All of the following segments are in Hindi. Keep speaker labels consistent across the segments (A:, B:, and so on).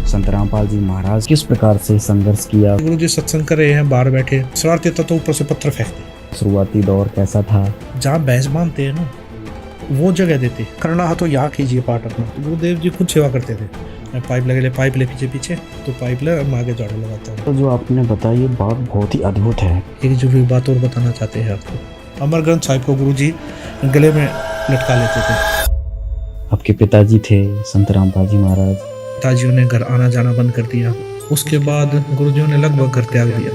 A: संत रामपाल जी महाराज किस प्रकार से संघर्ष किया।
B: गुरु जी सत्संग कर रहे हैं, बाहर बैठे शरारती तत्व ऊपर से पत्थर फेंकते।
A: शुरुआती दौर कैसा था।
B: जहाँ भैंस बांधते हैं ना वो जगह देते, करना है तो यहाँ कीजिए पाठ अपना। गुरुदेव जी खुद सेवा करते थे। मैं पाइप ले पाइप ले पीछे पीछे तो पाइप ले मैं आगे झाड़ू लगाता हूँ।
A: तो जो आपने बताया ये बात बहुत ही अद्भुत है।
B: एक जरूरी बात और बताना चाहते हैं आपको। अमर ग्रंथ साहिब को गुरु जी गले में लटका लेते थे।
A: आपके पिताजी थे संत रामपाल जी महाराज।
B: पिताजियों ने घर आना जाना बंद कर दिया। उसके बाद गुरुजियों ने लगभग घर त्याग दिया।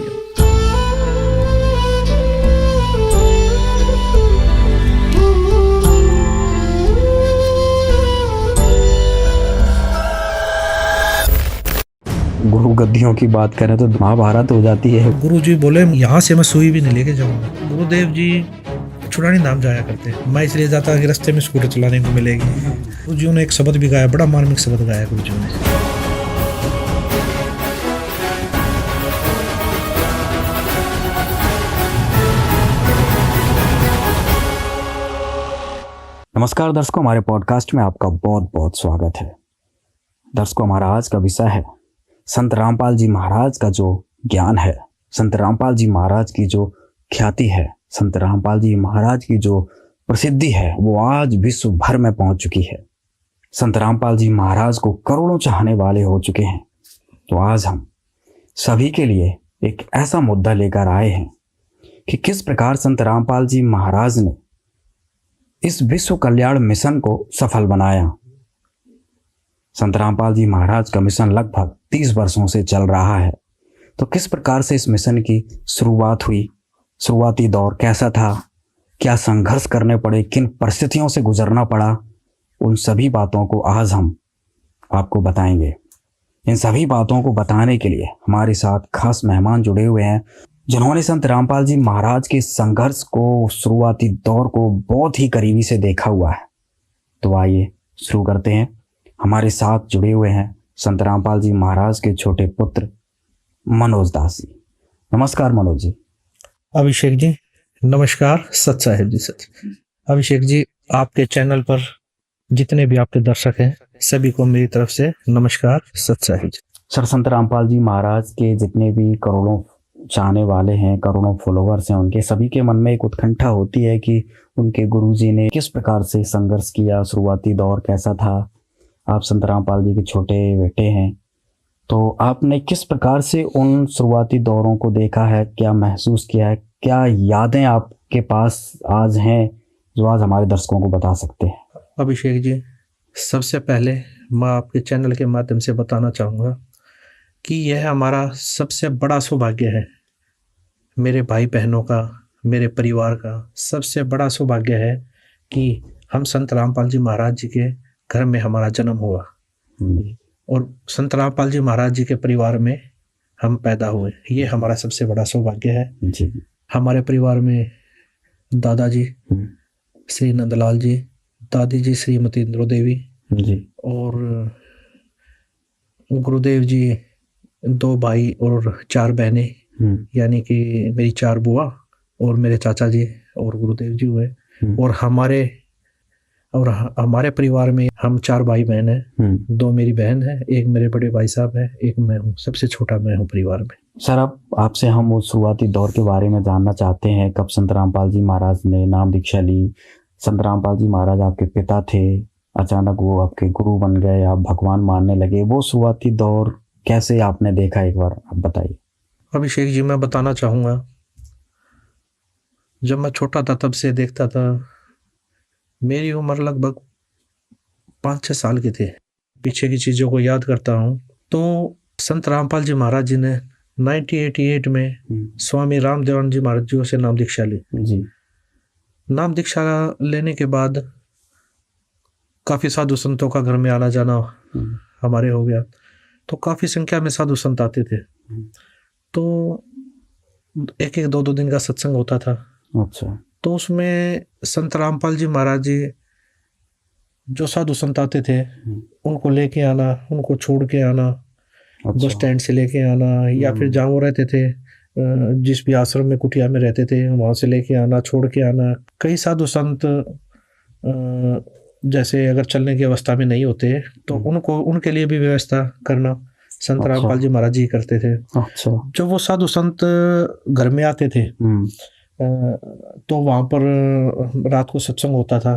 A: गुरु गद्दियों की बात करें तो महाभारत हो जाती है।
B: गुरु जी बोले यहाँ से मैं सुई भी नहीं लेके जाऊंगा। गुरुदेव जी छुड़ानी नाम जाया करते। मैं इसलिए जाता कि रास्ते में स्कूटर चलाने को मिलेगी। गुरु जी ने एक शब्द भी गाया, बड़ा मार्मिक शब्द गाया गुरु जी ने।
A: नमस्कार दर्शकों, हमारे पॉडकास्ट में आपका बहुत बहुत स्वागत है। दर्शकों, हमारा आज का विषय है संत रामपाल जी महाराज का जो ज्ञान है, संत रामपाल जी महाराज की जो ख्याति है, संत रामपाल जी महाराज की जो प्रसिद्धि है वो आज विश्व भर में पहुंच चुकी है। संत रामपाल जी महाराज को करोड़ों चाहने वाले हो चुके हैं। तो आज हम सभी के लिए एक ऐसा मुद्दा लेकर आए हैं कि किस प्रकार संत रामपाल जी महाराज ने इस विश्व कल्याण मिशन को सफल बनाया। संत रामपाल जी महाराज का मिशन लगभग 30 वर्षों से चल रहा है। तो किस प्रकार से इस मिशन की शुरुआत हुई, शुरुआती दौर कैसा था, क्या संघर्ष करने पड़े, किन परिस्थितियों से गुजरना पड़ा, उन सभी बातों को आज हम आपको बताएंगे। इन सभी बातों को बताने के लिए हमारे साथ खास मेहमान जुड़े हुए हैं जिन्होंने संत रामपाल जी महाराज के संघर्ष को, शुरुआती दौर को बहुत ही करीबी से देखा हुआ है। तो आइए शुरू करते हैं। हमारे साथ जुड़े हुए हैं संत रामपाल जी महाराज के छोटे पुत्र मनोज दास जी। नमस्कार मनोज जी।
B: अभिषेक जी नमस्कार। सत साहिब जी सच। अभिषेक जी, आपके चैनल पर जितने भी आपके दर्शक हैं सभी को मेरी तरफ से नमस्कार, सत साहिब जी।
A: सर, संत रामपाल जी महाराज के जितने भी करोड़ों चाहने वाले हैं, करोड़ों फॉलोवर्स हैं, उनके सभी के मन में एक उत्कंठा होती है कि उनके गुरुजी ने किस प्रकार से संघर्ष किया, शुरुआती दौर कैसा था। आप संत रामपाल जी के छोटे बेटे हैं, तो आपने किस प्रकार से उन शुरुआती दौरों को देखा है, क्या महसूस किया है, क्या यादें आपके पास आज हैं जो आज हमारे दर्शकों को बता सकते हैं।
B: अभिषेक जी, सबसे पहले मैं आपके चैनल के माध्यम से बताना चाहूँगा कि यह हमारा सबसे बड़ा सौभाग्य है। मेरे भाई बहनों का, मेरे परिवार का सबसे बड़ा सौभाग्य है कि हम संत रामपाल जी महाराज जी के घर में हमारा जन्म हुआ और संत रामपाल जी महाराज जी के परिवार में हम पैदा हुए। ये हमारा सबसे बड़ा सौभाग्य है
A: जी।
B: हमारे परिवार में दादाजी श्री नंदलाल जी, दादी जी श्रीमती इंद्रो देवी
A: जी, और
B: गुरुदेव जी 2 भाई और 4 बहनें, यानी कि मेरी 4 बुआ और मेरे चाचा जी और गुरुदेव जी हुए। और हमारे परिवार में हम 4 भाई बहन हैं। 2 मेरी बहन है, एक मेरे बड़े भाई साहब है, एक मैं हूँ, सबसे छोटा मैं हूँ परिवार में।
A: सर, अब आपसे हम उस शुरुआती दौर के बारे में जानना चाहते हैं। कब संत रामपाल जी महाराज ने नाम दीक्षा ली। संत रामपाल जी महाराज आपके पिता थे, अचानक वो आपके गुरु बन गए, आप भगवान मानने लगे। वो शुरुआती दौर कैसे आपने देखा, एक बार आप बताइए।
B: अभिषेक जी, मैं बताना चाहूँगा, जब मैं छोटा था तब से देखता था। मेरी उम्र लगभग 5-6 साल की थी। पीछे की चीज़ों को याद करता हूँ तो संत रामपाल जी महाराज जी ने 1988 में स्वामी रामदेवानंद जी महाराज जी से नाम दीक्षा ली
A: जी।
B: नाम दीक्षा लेने के बाद काफ़ी साधु संतों का घर में आना जाना हमारे हो गया। तो काफ़ी संख्या में साधु संत आते थे। तो 1-1, 2-2 दिन का सत्संग होता था।
A: अच्छा।
B: तो उसमें संत रामपाल जी महाराज जी जो साधु संत आते थे उनको लेके आना, उनको छोड़ के आना, बस स्टैंड से लेके आना, या फिर जहाँ वो रहते थे, जिस भी आश्रम में कुटिया में रहते थे, वहाँ से लेके आना, छोड़ के आना। कई साधु संत जैसे अगर चलने की अवस्था में नहीं होते तो उनको, उनके लिए भी व्यवस्था करना, संत
A: अच्छा।
B: रामपाल जी महाराज जी करते थे।
A: अच्छा।
B: जब वो साधु संत घर में आते थे तो वहाँ पर रात को सत्संग होता था,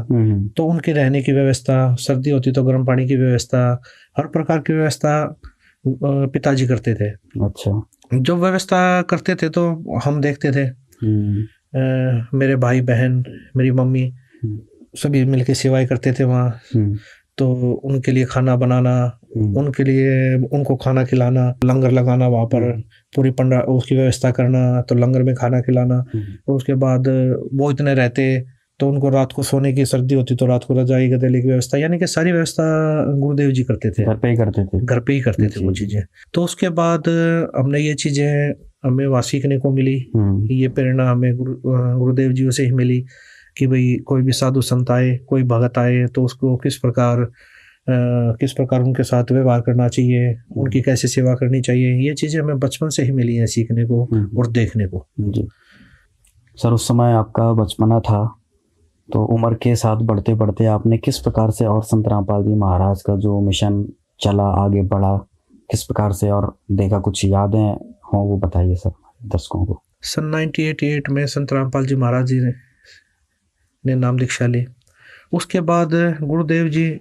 B: तो उनके रहने की व्यवस्था, सर्दी होती तो गर्म पानी की व्यवस्था, हर प्रकार की व्यवस्था पिताजी करते थे।
A: अच्छा।
B: जो व्यवस्था करते थे तो हम देखते थे। मेरे भाई बहन, मेरी मम्मी, सभी मिलके सेवाएं करते थे वहाँ। तो उनके लिए खाना बनाना, उनके लिए उनको खाना खिलाना, लंगर लगाना वहाँ पर, पूरी पंडा उसकी व्यवस्था करना, तो लंगर में खाना खिलाना। और उसके बाद वो इतने रहते तो उनको रात को सोने की, सर्दी होती तो रात को रजाई गदेले की व्यवस्था, यानी कि सारी व्यवस्था गुरुदेव जी करते थे।
A: घर पे ही करते थे।
B: घर पे ही करते थे वो चीज़ें। तो उसके बाद हमने ये चीज़ें, हमें वहाँ सीखने को मिली। ये प्रेरणा हमें गुरुदेव जी से ही मिली कि भाई कोई भी साधु संत आए, कोई भगत आए तो उसको किस प्रकार उनके साथ व्यवहार करना चाहिए, उनकी कैसे सेवा करनी चाहिए। ये चीज़ें हमें बचपन से ही मिली हैं सीखने को और देखने को।
A: जी सर, उस समय आपका बचपना था, तो उम्र के साथ बढ़ते बढ़ते आपने किस प्रकार से और संत रामपाल जी महाराज का जो मिशन चला, आगे बढ़ा, किस प्रकार से और देखा, कुछ यादें हों वो बताइए सर दर्शकों को।
B: सन 1988 में संत रामपाल जी महाराज जी ने नाम दीक्षा ली। उसके बाद गुरुदेव जी,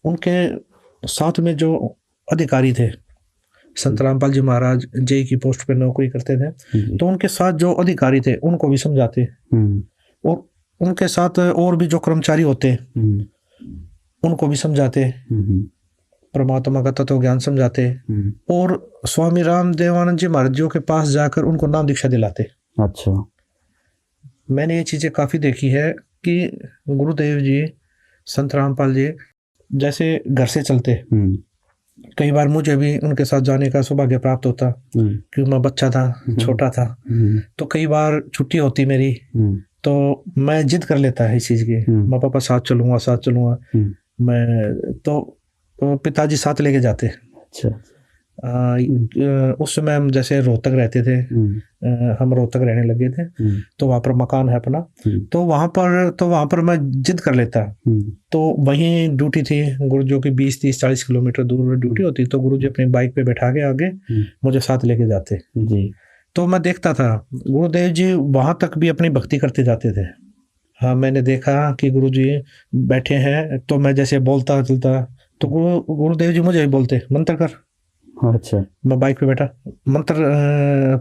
B: उनके साथ में जो अधिकारी थे, संत रामपाल जी महाराज जेई की पोस्ट पे नौकरी करते थे, तो उनके साथ जो अधिकारी थे उनको भी समझाते, और उनके साथ और भी जो कर्मचारी होते उनको भी समझाते, परमात्मा का तत्व ज्ञान समझाते, और स्वामी राम देवानंद जी महाराज जी के पास जाकर उनको नाम दीक्षा दिलाते।
A: अच्छा।
B: मैंने ये चीज़ें काफ़ी देखी है कि गुरुदेव जी, संत रामपाल जी जैसे घर से चलते, कई बार मुझे भी उनके साथ जाने का सौभाग्य प्राप्त होता, क्योंकि मैं बच्चा था, छोटा था। तो कई बार छुट्टी होती मेरी, तो मैं जिद कर लेता है इस चीज़ की, मैं पापा साथ चलूँगा। मैं तो पिताजी साथ लेके जाते।
A: अच्छा।
B: उस समय हम जैसे रोहतक रहते थे, हम रोहतक रहने लगे थे, तो वहाँ पर मकान है अपना, तो वहाँ पर मैं जिद कर लेता। तो वहीं ड्यूटी थी गुरु, जो कि 20-30-40 किलोमीटर दूर ड्यूटी होती, तो गुरु जी अपनी बाइक पे बैठा के आगे मुझे साथ लेके जाते जी। तो मैं देखता था गुरुदेव जी वहाँ तक भी अपनी भक्ति करते जाते थे। हाँ, मैंने देखा कि गुरु जी बैठे हैं, तो मैं जैसे बोलता चलता, तो गुरुदेव जी मुझे भी बोलते, मंत्र कर। अच्छा। मैं बाइक पे बैठा, मंत्र,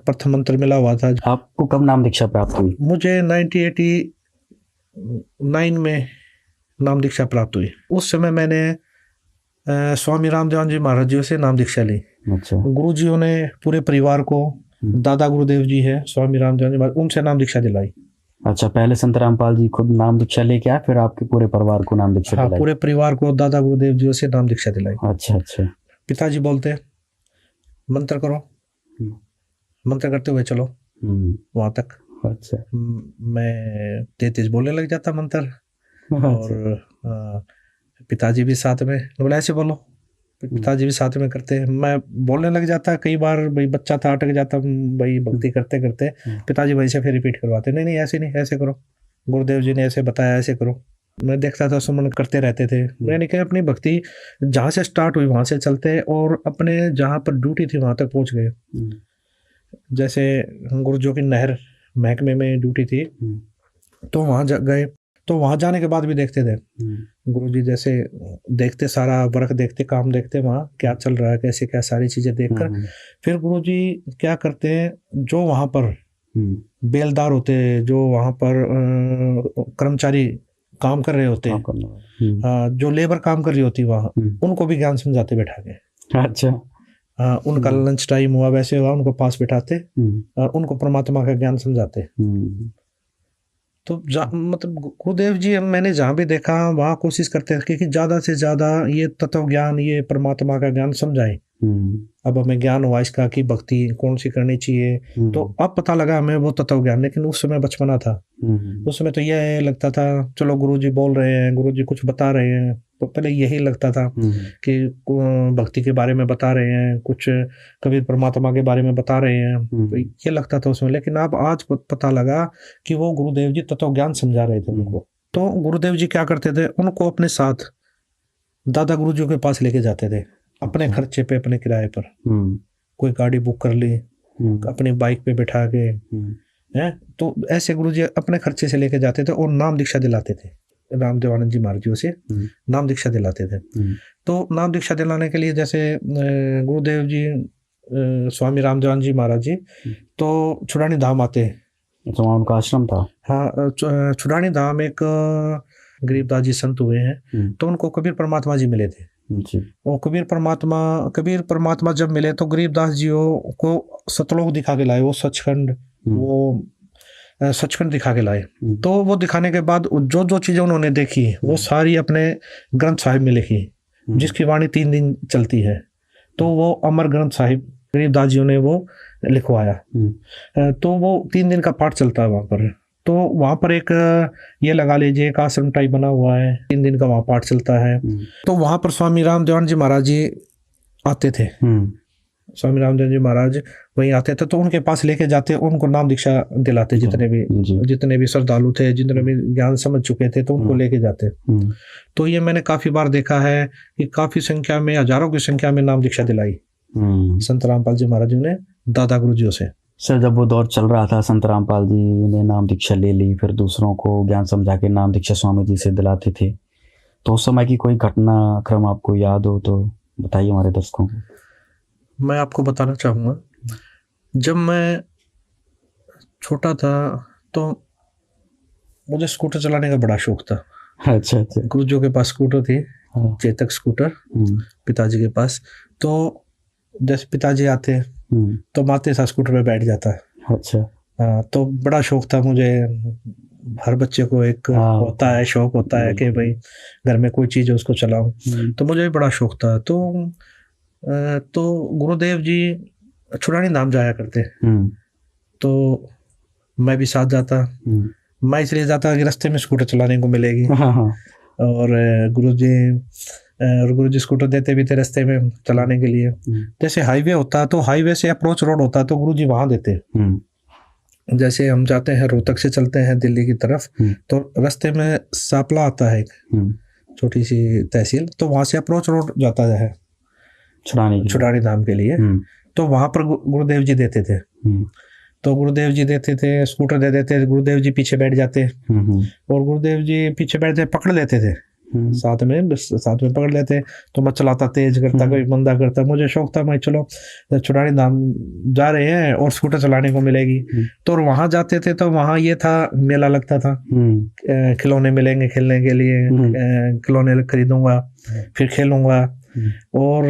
B: प्रथम मंत्र मिला हुआ था।
A: आपको कब नाम दीक्षा प्राप्त हुई?
B: मुझे 1989 में नाम दीक्षा प्राप्त हुई। उस समय मैंने स्वामी रामदेव जी महाराज जी से नाम दीक्षा ली। अच्छा। गुरु जियों ने पूरे परिवार को, दादा गुरुदेव जी है स्वामी रामदेव जी महाराज, उनसे नाम दीक्षा दिलाई।
A: अच्छा, पहले संत रामपाल जी खुद नाम दीक्षा लेके आए, फिर आपके पूरे परिवार को नाम दीक्षा दिलाई?
B: पूरे परिवार को दादा गुरुदेव जी से नाम दीक्षा दिलाई।
A: अच्छा अच्छा।
B: पिताजी बोलते मंत्र करो, मंत्र करते हुए चलो वहां तक। अच्छा। मैं तेज बोलने लग जाता मंत्र। और पिताजी भी साथ में, बोले ऐसे बोलो, पिताजी भी साथ में करते, मैं बोलने लग जाता। कई बार भाई बच्चा था, अटक जाता भाई भक्ति करते करते, पिताजी वहीं से फिर रिपीट करवाते, नहीं ऐसे नहीं, ऐसे करो, गुरुदेव जी ने ऐसे बताया, ऐसे करो। मैं देखता था, सुमन करते रहते थे। मैंने कहा अपनी भक्ति जहाँ से स्टार्ट हुई वहाँ से चलते, और अपने जहाँ पर ड्यूटी थी वहाँ तक पहुँच गए। जैसे गुरुजो की नहर महकमे में ड्यूटी थी, तो वहाँ गए, तो वहाँ जाने के बाद भी देखते थे गुरुजी, जैसे देखते, सारा वर्क देखते, काम देखते, वहाँ क्या चल रहा है, कैसे क्या, सारी चीज़ें देखकर फिर गुरुजी क्या करते हैं, जो वहाँ पर बेलदार होते, जो वहाँ पर कर्मचारी काम कर रहे होते हैं, जो लेबर काम कर रही होती वहाँ, उनको भी ज्ञान समझाते बैठा के। अच्छा। उनका लंच टाइम हुआ, वैसे हुआ, उनको पास बैठाते और उनको परमात्मा का ज्ञान समझाते। तो मतलब गुरुदेव जी मैंने जहाँ भी देखा वहाँ कोशिश करते हैं कि ज़्यादा से ज़्यादा ये तत्व ज्ञान, ये परमात्मा का ज्ञान समझाएं। अब हमें ज्ञान हुआ इसका कि भक्ति कौन सी करनी चाहिए, तो अब पता लगा हमें वो तत्व ज्ञान। लेकिन उस समय बचपना था, उस समय तो यह लगता था चलो गुरुजी बोल रहे हैं, गुरुजी कुछ बता रहे हैं, तो पहले यही लगता था कि भक्ति के बारे में बता रहे हैं, कुछ कबीर परमात्मा के बारे में बता रहे हैं, तो ये लगता था उसमें। लेकिन अब आज पता लगा कि वो गुरुदेव जी तत्व ज्ञान समझा रहे थे उनको। तो गुरुदेव जी क्या करते थे, उनको अपने साथ दादा गुरुजी के पास लेके जाते थे। अपने खर्चे पे, अपने किराए पर।
A: हम्म
B: कोई गाड़ी बुक कर ली,
A: हम्म
B: अपनी बाइक पे बिठा के, हैं, तो ऐसे गुरुजी अपने खर्चे से लेके जाते थे और नाम दीक्षा दिलाते थे। रामदेवानंद जी महाराज जी से नाम दीक्षा दिलाते थे। तो नाम दीक्षा दिलाने के लिए जैसे गुरुदेव जी, स्वामी रामदेवानंद जी महाराज जी तो छुड़ानी धाम आते।
A: अच्छा, वहाँ उनका आश्रम था।
B: हाँ, छुड़ानी धाम एक गरीबदास जी संत हुए हैं, तो उनको कबीर परमात्मा जी मिले थे।
A: जी।
B: वो कबीर परमात्मा जब मिले तो गरीबदास जी को सतलोक दिखा के लाए, वो सचखंड, वो सचखंड दिखा के लाए। तो वो दिखाने के बाद जो जो चीजें उन्होंने देखी वो सारी अपने ग्रंथ साहिब में लिखी, जिसकी वाणी 3 दिन चलती है। तो वो अमर ग्रंथ साहिब गरीबदास जी ने वो लिखवाया। तो वो 3 दिन का पाठ चलता है वहाँ पर। तो वहाँ पर एक ये लगा लीजिए एक आश्रम टाइप बना हुआ है, 3 दिन का वहाँ पाठ चलता है। तो वहाँ पर स्वामी रामदेवानंद जी महाराज जी आते थे। स्वामी रामदेव जी महाराज वहीं आते थे, तो उनके पास लेके जाते, उनको नाम दीक्षा दिलाते। जितने भी श्रद्धालु थे, जितने भी ज्ञान समझ चुके थे, तो उनको लेके जाते। तो ये मैंने काफी बार देखा है कि काफी संख्या में, हजारों की संख्या में नाम दीक्षा दिलाई संत रामपाल जी महाराज जी ने दादा गुरुजियों से।
A: सर, जब वो दौर चल रहा था, संत रामपाल जी ने नाम दीक्षा ले ली, फिर दूसरों को ज्ञान समझा के नाम दीक्षा स्वामी जी से दिलाते थे, तो उस समय की कोई घटना क्रम आपको याद हो तो बताइए हमारे दर्शकों को।
B: मैं आपको बताना चाहूँगा, जब मैं छोटा था तो मुझे स्कूटर चलाने का बड़ा शौक था।
A: अच्छा अच्छा।
B: गुरुजियों के पास स्कूटर थी, चेतक स्कूटर, पिताजी के पास। तो जैसे पिताजी आते तो माते साथ स्कूटर पे बैठ जाता।
A: अच्छा।
B: हाँ, तो बड़ा शौक था मुझे। हर बच्चे को एक होता है, शौक होता है कि भाई घर में कोई चीज़ है उसको चलाऊं। तो मुझे भी बड़ा शौक था। तो गुरुदेव जी छुड़ानी धाम जाया करते, तो मैं भी साथ जाता। मैं इसलिए जाता कि रास्ते में स्कूटर चलाने को मिलेगी। और गुरुजी स्कूटर देते भी थे रास्ते में चलाने के लिए। जैसे हाईवे होता तो हाईवे से अप्रोच रोड होता तो गुरुजी वहां देते। जैसे हम जाते हैं रोहतक से चलते हैं दिल्ली की तरफ, तो रास्ते में सापला आता है एक छोटी सी तहसील, तो वहां से अप्रोच रोड जाता है छुड़ानी धाम के लिए। तो वहां पर गुरुदेव जी देते थे। तो गुरुदेव जी देते थे, स्कूटर दे देते, गुरुदेव जी पीछे बैठ जाते और गुरुदेव जी पीछे बैठते पकड़ लेते थे, साथ में पकड़ लेते। तो मैं चलाता, तेज करता, कोई मंदा करता। मुझे शौक था, मैं चलो छुड़ानी धाम जा रहे हैं और स्कूटर चलाने को मिलेगी। तो वहां जाते थे तो वहां ये था, मेला लगता था, खिलौने मिलेंगे खेलने के लिए, खिलौने खरीदूंगा फिर खेलूंगा। और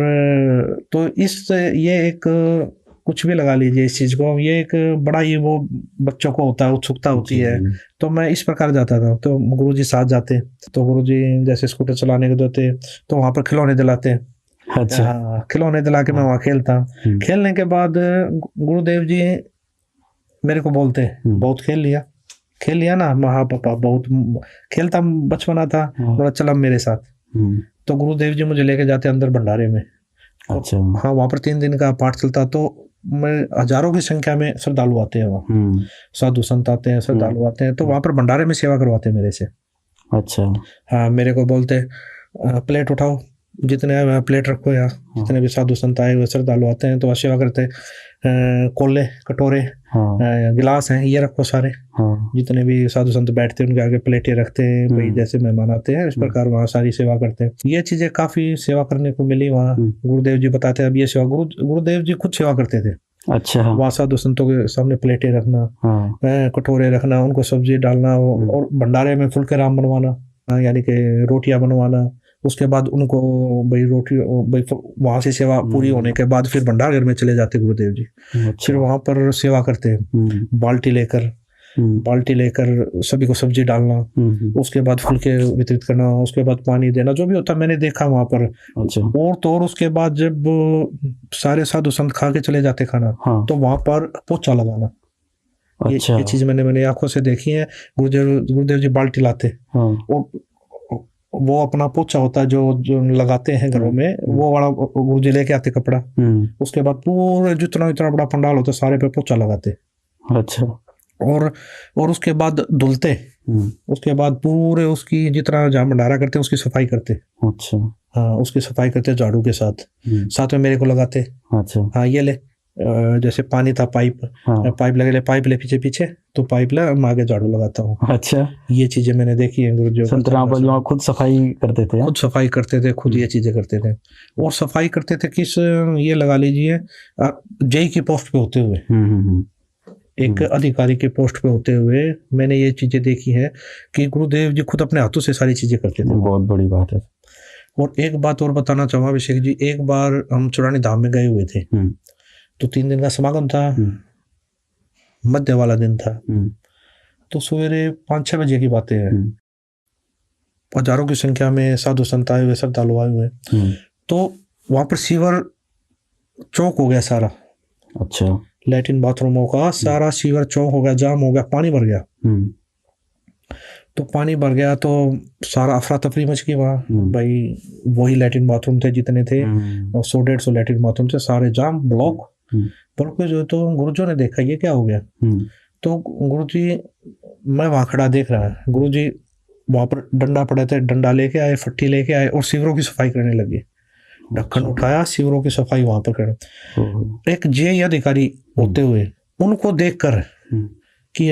B: तो ये एक कुछ भी लगा लीजिए इस चीज को, ये एक बड़ा ही वो बच्चों को होता है, उत्सुकता होती है। तो मैं इस प्रकार जाता था। तो गुरुजी साथ जाते, तो गुरुजी जैसे स्कूटर चलाने को देते तो वहां पर खिलौने दिलाते। अच्छा। खिलौने दिला के मैं वहां खेलता। खेलने के बाद गुरुदेव जी मेरे को बोलते, बहुत खेल लिया ना। हाँ पापा, बहुत खेलता, बचपना था, बोला चल मेरे साथ। तो गुरुदेव जी मुझे लेके जाते अंदर भंडारे में। अच्छा। हाँ, वहां पर 3 दिन का पाठ चलता। तो मैं हजारों की संख्या में श्रद्धालु आते हैं वहाँ, साधु संत आते हैं, श्रद्धालु आते हैं। तो वहां पर भंडारे में सेवा करवाते मेरे से। अच्छा। हाँ, मेरे को बोलते प्लेट उठाओ, जितने प्लेट रखो यहाँ, जितने भी साधु संत आए हुए श्रद्धालु आते हैं तो सेवा करते। कोले, कटोरे, गिलास हैं, ये रखो सारे। जितने भी साधु संत बैठते हैं उनके आगे प्लेटें रखते हैं, भाई जैसे मेहमान आते हैं इस प्रकार वहाँ सारी सेवा करते हैं। ये चीजें काफी सेवा करने को मिली वहाँ। गुरुदेव जी बताते अब ये सेवा, गुरुदेव जी खुद सेवा करते थे। अच्छा। वहाँ साधु संतों के सामने प्लेटें रखना, कटोरे रखना, उनको सब्जी डालना और भंडारे में फुल्के राम बनवाना, यानी कि रोटियां बनवाना। उसके बाद उनको भाई रोटी, भाई वहां से सेवा पूरी होने के बाद फिर भंडार घर में चले जाते गुरुदेव जी। फिर वहां पर सेवा करते, बाल्टी लेकर सभी को सब्जी डालना, उसके बाद फुल्के वितरित करना, उसके बाद पानी देना, जो भी होता मैंने देखा वहां पर। अच्छा। और तो और उसके बाद जब सारे साधु संत खा के चले जाते खाना, तो वहां पर पोछा लगाना। अच्छा। ये चीज मैंने आंखों से देखी है। गुरुदेव जी बाल्टी लाते और वो अपना पोछा होता है जो लगाते हैं घरों में, वो वाला गुरुजी लेके आते कपड़ा। उसके बाद पूरे जितना बड़ा पंडाल होता सारे पे पोछा लगाते। अच्छा। और उसके बाद धुलते। उसके बाद पूरे उसकी जितना जहाँ भंडारा करते हैं उसकी सफाई करते। अच्छा। हाँ, उसकी सफाई करते झाड़ू के साथ, साथ में मेरे को लगाते।
A: अच्छा।
B: हाँ, ये ले, जैसे पानी था, पाइप,
A: हाँ।
B: पाइप ले पीछे पीछे, तो पाइप ले, मैं आगे झाड़ू लगाता हूँ।
A: अच्छा,
B: ये चीजें मैंने देखी है गुरुजी।
A: संत रामपाल जी वहाँ खुद सफाई करते थे?
B: खुद सफाई करते थे, खुद ये चीजें करते थे। और सफाई करते थे किस, ये लगा लीजिए, जेई की पोस्ट पे होते हुए, एक अधिकारी के पोस्ट पे होते हुए मैंने ये चीजें देखी है कि गुरुदेव जी खुद अपने हाथों से सारी चीजें करते थे।
A: बहुत बड़ी बात है।
B: और एक बात और बताना चाहूँगा अभिषेक जी, एक बार हम चुरानी धाम में गए हुए थे, तो 3 दिन का समागम था, मध्य वाला दिन था, तो सवेरे 5-6 बजे की बातें हैं, हजारों की संख्या में साधु संत आए हुए, श्रद्धालु आए हुए, तो वहां पर सीवर चौक हो गया सारा।
A: अच्छा।
B: लैट्रिन बाथरूमों का सारा सीवर चौक हो गया, जाम हो गया, पानी भर गया। तो पानी भर गया तो सारा अफरा तफरी मच गई वहाँ। भाई वही लैट्रिन बाथरूम थे जितने थे, 100-150 लैट्रिन बाथरूम थे, सारे जाम, ब्लॉक। पर जो, तो गुरुजी ने देखा ये क्या हो गया। तो गुरुजी, मैं वहाँ खड़ा देख रहा है, गुरुजी वहाँ पर डंडा पड़े थे, डंडा लेके आए, फट्टी लेके आए और सीवरों की सफाई करने लगे। ढक्कन उठाया, सीवरों की सफाई वहां पर करने। एक जेई अधिकारी होते हुए उनको देखकर कि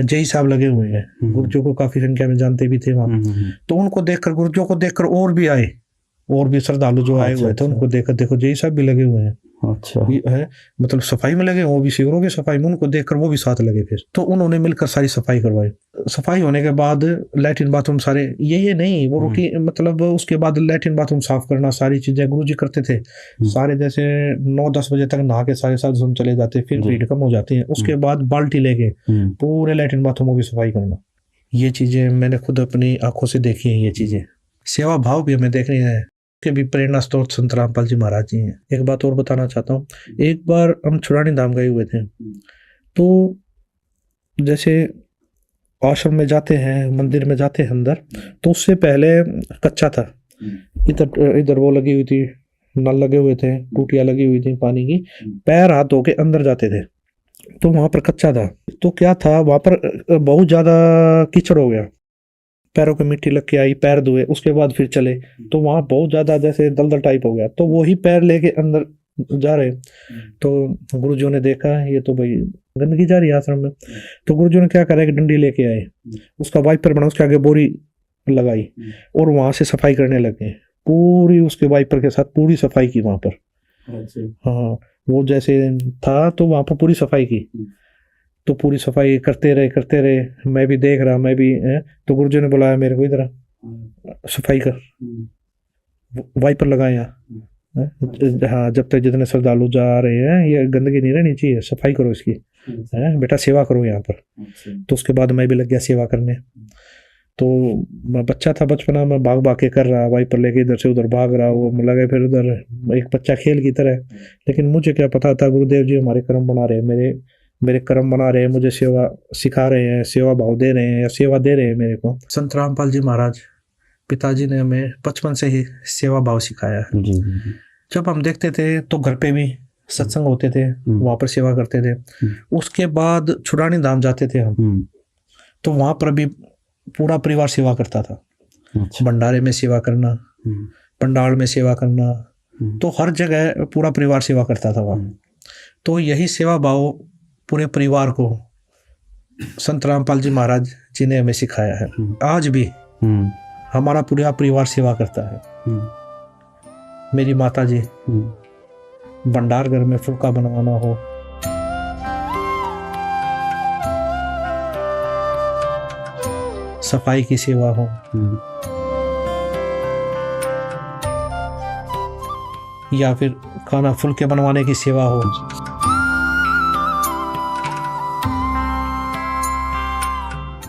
B: जेई साहब लगे हुए हैं, गुरुजियों को काफी संख्या में जानते भी थे वहां, तो उनको देखकर, गुरुजियों को देखकर और भी आए, और भी श्रद्धालु जो आए हुए थे उनको देखकर, देखो जेई साहब भी लगे हुए हैं। अच्छा है, मतलब सफाई में लगे, वो भी शिविरों की सफाई में, उनको देखकर वो भी साथ लगे। फिर तो उन्होंने मिलकर सारी सफाई करवाई। सफाई होने के बाद लैट्रिन बाथरूम सारे, ये नहीं वो रूटीन, मतलब उसके बाद लैट्रिन बाथरूम साफ करना, सारी चीजें गुरुजी करते थे सारे। जैसे 9-10 बजे तक नहा के सारे साधु चले जाते, फिर भीड़ कम हो जाती है, उसके बाद बाल्टी लेके पूरे लैट्रिन बाथरूमों की सफाई करना। ये चीजें मैंने खुद अपनी आंखों से देखी है। ये चीजें सेवा भाव भी हमें देखनी है, के भी प्रेरणा स्रोत संत रामपाल जी महाराज जी हैं। एक बात और बताना चाहता हूँ, एक बार हम छुड़ानी धाम गए हुए थे, तो जैसे आश्रम में जाते हैं, मंदिर में जाते हैं अंदर, तो उससे पहले कच्चा था। इधर वो लगी हुई थी, नल लगे हुए थे, टूटियां लगी हुई थी पानी की, पैर हाथ धो के अंदर जाते थे, तो वहां पर कच्चा था। तो क्या था, वहां पर बहुत ज्यादा कीचड़ हो गया, पैरों पे मिट्टी लग के आई, पैर धोए, उसके बाद फिर चले, तो वहां बहुत ज्यादा जैसे दलदल टाइप हो गया, तो वही पैर लेके अंदर जा रहे, तो गुरुजियों ने देखा ये तो भाई गंदगी जा रही है आश्रम में। तो गुरुजियों ने क्या करा, एक डंडी लेके आए, उसका वाइपर बना, उसके आगे बोरी लगाई और वहां से सफाई करने लगे, पूरी उसके वाइपर के साथ पूरी सफाई की वहां पर। हाँ, वो जैसे था तो वहां पर पूरी सफाई की, तो पूरी सफाई करते रहे, मैं भी देख रहा, मैं भी तो गुरुजी ने बुलाया मेरे को, इधर सफाई कर, वाइपर लगाया। हाँ, जब तक जितने श्रद्धालु जा रहे हैं, ये गंदगी नहीं रहनी चाहिए, सफाई करो इसकी, बेटा सेवा करो यहाँ पर। तो उसके बाद मैं भी लग गया सेवा करने। तो मैं बच्चा था, बचपना में भाग भाग के कर रहा, वाइपर लेके इधर से उधर भाग रहा, वो लगे फिर उधर एक बच्चा खेल की तरह। लेकिन मुझे क्या पता था, गुरुदेव जी हमारे कर्म बना रहे हैं, मेरे कर्म बना रहे हैं, मुझे सेवा सिखा रहे हैं, सेवा भाव दे रहे हैं, या सेवा दे रहे हैं मेरे को। संत रामपाल जी महाराज पिताजी ने हमें बचपन से ही सेवा भाव सिखाया है। जब हम देखते थे तो घर पे भी सत्संग होते थे, वहां पर सेवा करते थे। उसके बाद छुड़ानी धाम जाते थे हम, तो वहां पर भी पूरा परिवार सेवा करता था। भंडारे में सेवा करना, पंडाल में सेवा करना, तो हर जगह पूरा परिवार सेवा करता था वहां। तो यही सेवा भाव पूरे परिवार को संत रामपाल जी महाराज जी ने हमें सिखाया है। आज भी हमारा पूरा परिवार सेवा करता है। मेरी माता जी भंडार घर में फुल्का बनवाना हो, सफाई की सेवा हो, या फिर खाना फुल्के बनवाने की सेवा हो,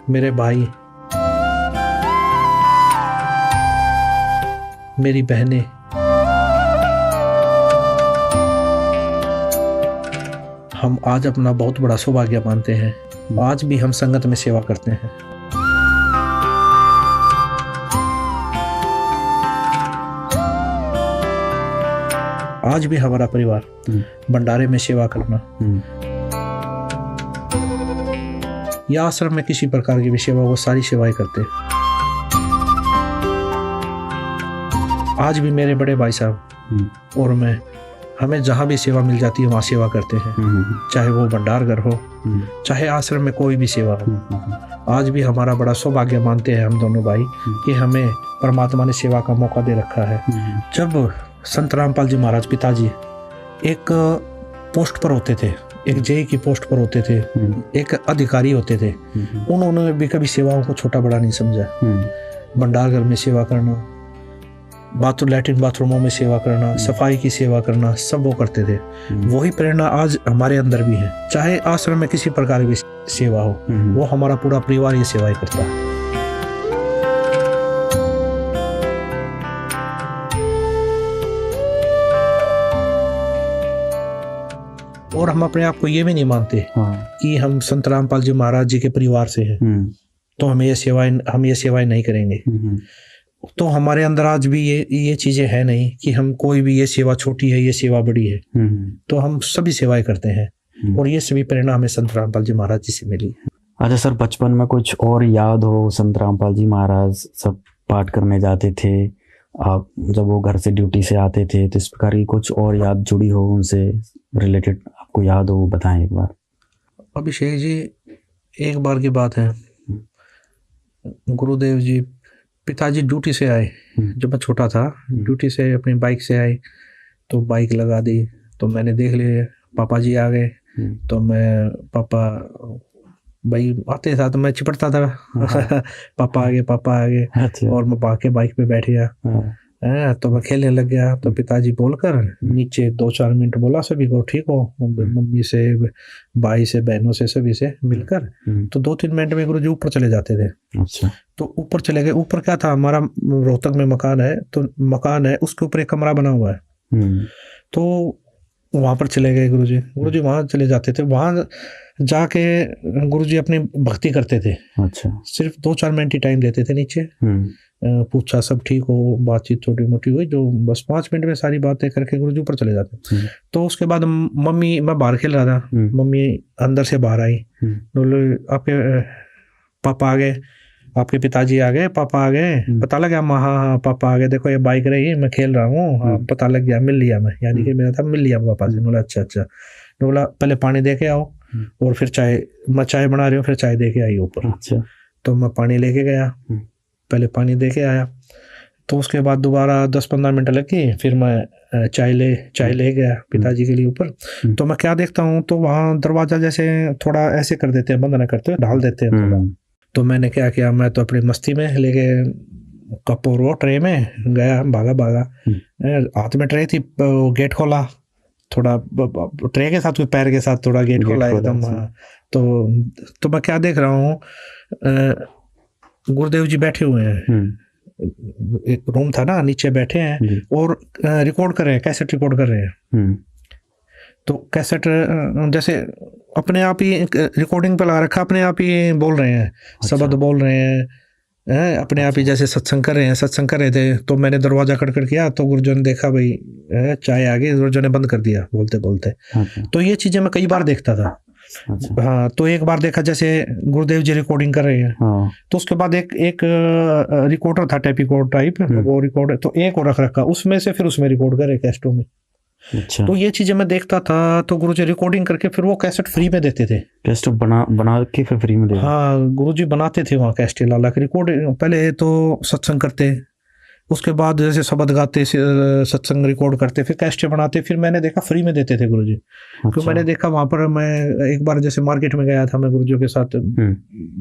B: मेरे भाई, मेरी बहनें, हम आज अपना बहुत बड़ा सौभाग्य मानते हैं। आज भी हम संगत में सेवा करते हैं। आज भी हमारा परिवार भंडारे में सेवा करना या आश्रम में किसी प्रकार की भी सेवा, वो सारी सेवाएं करते हैं। आज भी मेरे बड़े भाई साहब और मैं, हमें जहाँ भी सेवा मिल जाती है वहाँ सेवा करते हैं, चाहे वो भंडारघर हो, चाहे आश्रम में कोई भी सेवा हो। आज भी हमारा बड़ा सौभाग्य मानते हैं हम दोनों भाई कि हमें परमात्मा ने सेवा का मौका दे रखा है। जब संत रामपाल जी महाराज पिताजी एक पोस्ट पर होते थे, एक जेई की पोस्ट पर होते थे, एक अधिकारी होते थे, उन्होंने भी कभी सेवाओं को छोटा बड़ा नहीं समझा। भंडारघर में सेवा करना, लैट्रिन बाथरूमों में सेवा करना, सफाई की सेवा करना, सब वो करते थे। वही प्रेरणा आज हमारे अंदर भी है। चाहे आश्रम में किसी प्रकार की सेवा हो, वो हमारा पूरा परिवार ये सेवाएं करता है। और हम अपने आप को ये भी नहीं मानते कि हम संत रामपाल जी महाराज जी के परिवार से हैं, तो हम ये सेवाएं नहीं करेंगे। तो हमारे अंदर आज भी ये चीजें है नहीं कि हम कोई भी ये सेवा छोटी है, ये सेवा बड़ी है। तो हम सभी सेवाएं करते हैं और ये सभी प्रेरणा हमें संत रामपाल जी महाराज जी से मिली।
A: अच्छा सर, बचपन में कुछ और याद हो? संत रामपाल जी महाराज सब पाठ करने जाते थे, आप जब वो घर से ड्यूटी से आते थे, तो इस प्रकार की कुछ और याद जुड़ी हो उनसे रिलेटेड, आपको याद हो, बताएं एक बार।
B: अभिषेक जी, एक बार की बात है, गुरुदेव जी, पिताजी ड्यूटी से आए, जब मैं छोटा था, ड्यूटी से अपनी बाइक से आए, तो बाइक लगा दी, तो मैंने देख लिया पापा जी आ गए, तो मैं पापा भाई आते था तो मैं चिपटता था पापा आ गए।
A: अच्छा।
B: और मैं भाग के बाइक पे बैठ गया, तो मैं खेलने लग गया। तो पिताजी बोलकर नीचे 2-4 मिनट बोला, सभी को ठीक हो, मम्मी से, भाई से, बहनों से, सभी से मिलकर। तो 2-3 मिनट में गुरुजी ऊपर चले जाते थे।
A: अच्छा।
B: तो ऊपर चले गए। ऊपर क्या था, हमारा रोहतक में मकान है, तो मकान है, उसके ऊपर एक कमरा बना हुआ है। तो वहां पर चले गए गुरुजी वहां चले जाते थे। वहां जाके गुरुजी अपनी भक्ति करते थे।
A: अच्छा।
B: सिर्फ 2-4 मिनट ही टाइम देते थे नीचे, पूछा सब ठीक हो, बातचीत छोटी मोटी हुई, जो बस 5 मिनट में सारी बातें करके गुरुजी ऊपर चले जाते। तो उसके बाद मम्मी, मैं बाहर खेल रहा था, मम्मी अंदर से बाहर आई, बोले आपके पापा आ गए, आपके पिताजी आ गए, पापा आ गए। पता लगा, हाँ पापा आ गए, देखो ये बाइक रही, मैं खेल रहा हूँ, हाँ पता लग गया, मिल लिया मैं, यानी कि मेरा था मिल लिया पापा से। बोला अच्छा। बोला पहले पानी दे के आओ, और फिर मैं चाय बना रही हूँ, फिर चाय दे के आई ऊपर।
A: अच्छा।
B: तो मैं पानी लेके गया, पहले पानी दे के आया, तो उसके बाद दोबारा 10-15 मिनट लगी, फिर मैं चाय ले गया पिताजी के लिए ऊपर। तो मैं क्या देखता हूँ, तो वहाँ दरवाजा जैसे थोड़ा ऐसे कर देते हैं, बंद ना करते हुए ढाल देते हैं थोड़ा। तो मैंने क्या किया, मैं तो अपनी मस्ती में लेके कप और वो ट्रे में गया, भागा, हाथ में ट्रे थी, गेट खोला, थोड़ा ट्रे के साथ, कोई पैर के साथ थोड़ा गेट खोला एकदम। तो मैं क्या देख रहा हूँ, गुरुदेव जी बैठे हुए हैं, एक रूम था ना, नीचे बैठे हैं और रिकॉर्ड कर रहे हैं, कैसेट रिकॉर्ड कर रहे हैं। तो कैसेट जैसे अपने आप ही रिकॉर्डिंग पे लगा रखा, अपने आप ही बोल रहे हैं, शब्द बोल रहे हैं, अपने आप ही जैसे सत्संग कर रहे थे। तो मैंने दरवाजा खटखट किया, तो गुरुजन ने देखा भाई चाय आ गई, गुरुजन ने बंद कर दिया बोलते। तो ये चीजें मैं कई बार देखता था। हाँ, तो एक बार देखा जैसे गुरुदेव जी रिकॉर्डिंग कर रहे हैं, तो उसके बाद एक रिकॉर्डर था, टेप रिकॉर्ड टाइप, वो रिकॉर्डर तो एक और रखा, उसमें से फिर उसमें रिकॉर्ड करे कैसेटों में।
A: अच्छा।
B: तो ये चीजें मैं देखता था। तो गुरुजी रिकॉर्डिंग करके फिर वो कैसेट फ्री में देते थे,
A: कैसेट बना के फिर फ्री में देते।
B: हाँ, गुरुजी बनाते थे वहाँ कैसेट ला के रिकॉर्ड। पहले तो सत्संग करते, उसके बाद जैसे शब्द गाते, सत्संग रिकॉर्ड करते, फिर कैसेट बनाते, फिर मैंने देखा फ्री में देते थे गुरुजी। फिर मैंने देखा वहाँ पर, मैं एक बार जैसे मार्केट में गया था, मैं गुरुजी के साथ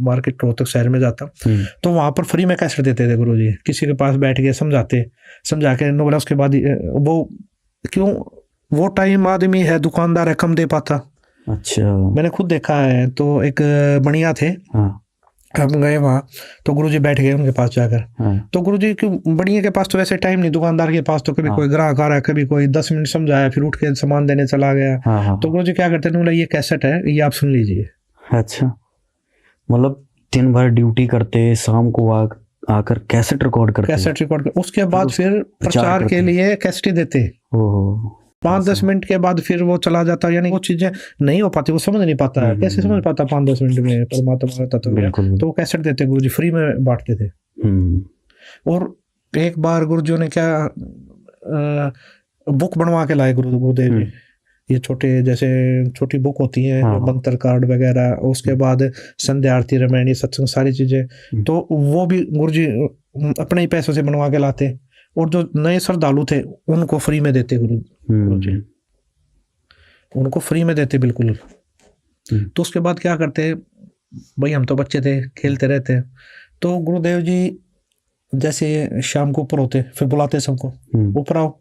B: मार्केट रोहतक शहर में जाता, तो वहाँ पर फ्री में कैसेट देते थे गुरुजी। किसी के पास बैठ के समझा के बोला। उसके बाद वो क्यों, वो टाइम आदमी है, दुकानदार है, कम दे पाता।
A: अच्छा।
B: मैंने खुद देखा है। तो एक बढ़िया थे, हम गए वहाँ, तो गुरुजी बैठ गए उनके पास जाकर। तो गुरुजी के बढ़िया के पास तो वैसे टाइम नहीं, दुकानदार के पास तो कभी कोई ग्राहक आ रहा है, कभी कोई 10 मिनट समझाया, फिर उठ के सामान देने चला गया। तो गुरुजी क्या करते हैं, बोला ये कैसेट है, ये आप सुन लीजिए।
A: अच्छा, मतलब दिन भर ड्यूटी करते, शाम को आकर कैसेट रिकॉर्ड करते,
B: उसके बाद फिर प्रचार के लिए कैसेट देते। 5-10 मिनट के बाद फिर वो चला जाता, यानी वो चीजें नहीं हो पाती, वो समझ नहीं पाता है, कैसे समझ पाता 5-10 मिनट में परमात्मा का तत्व। तो वो कैसेट देते, गुरुजी फ्री में बांटते थे। और एक बार गुरुजी ने क्या बुक बनवा के लाए गुरुदेव जी। ये छोटे जैसे छोटी बुक होती है,
A: हाँ।
B: मंत्र कार्ड वगैरह, उसके बाद संध्या आरती रामायणी सत्संग सारी चीजें, तो वो भी गुरुजी अपने ही पैसों से बनवा के लाते, और जो नए श्रद्धालु थे उनको फ्री में देते गुरुजी, उनको फ्री में देते बिल्कुल। तो उसके बाद क्या करते भाई, हम तो बच्चे थे, खेलते रहते, तो गुरुदेव जी जैसे शाम को ऊपर होते, फिर बुलाते सबको, ऊपर आओ।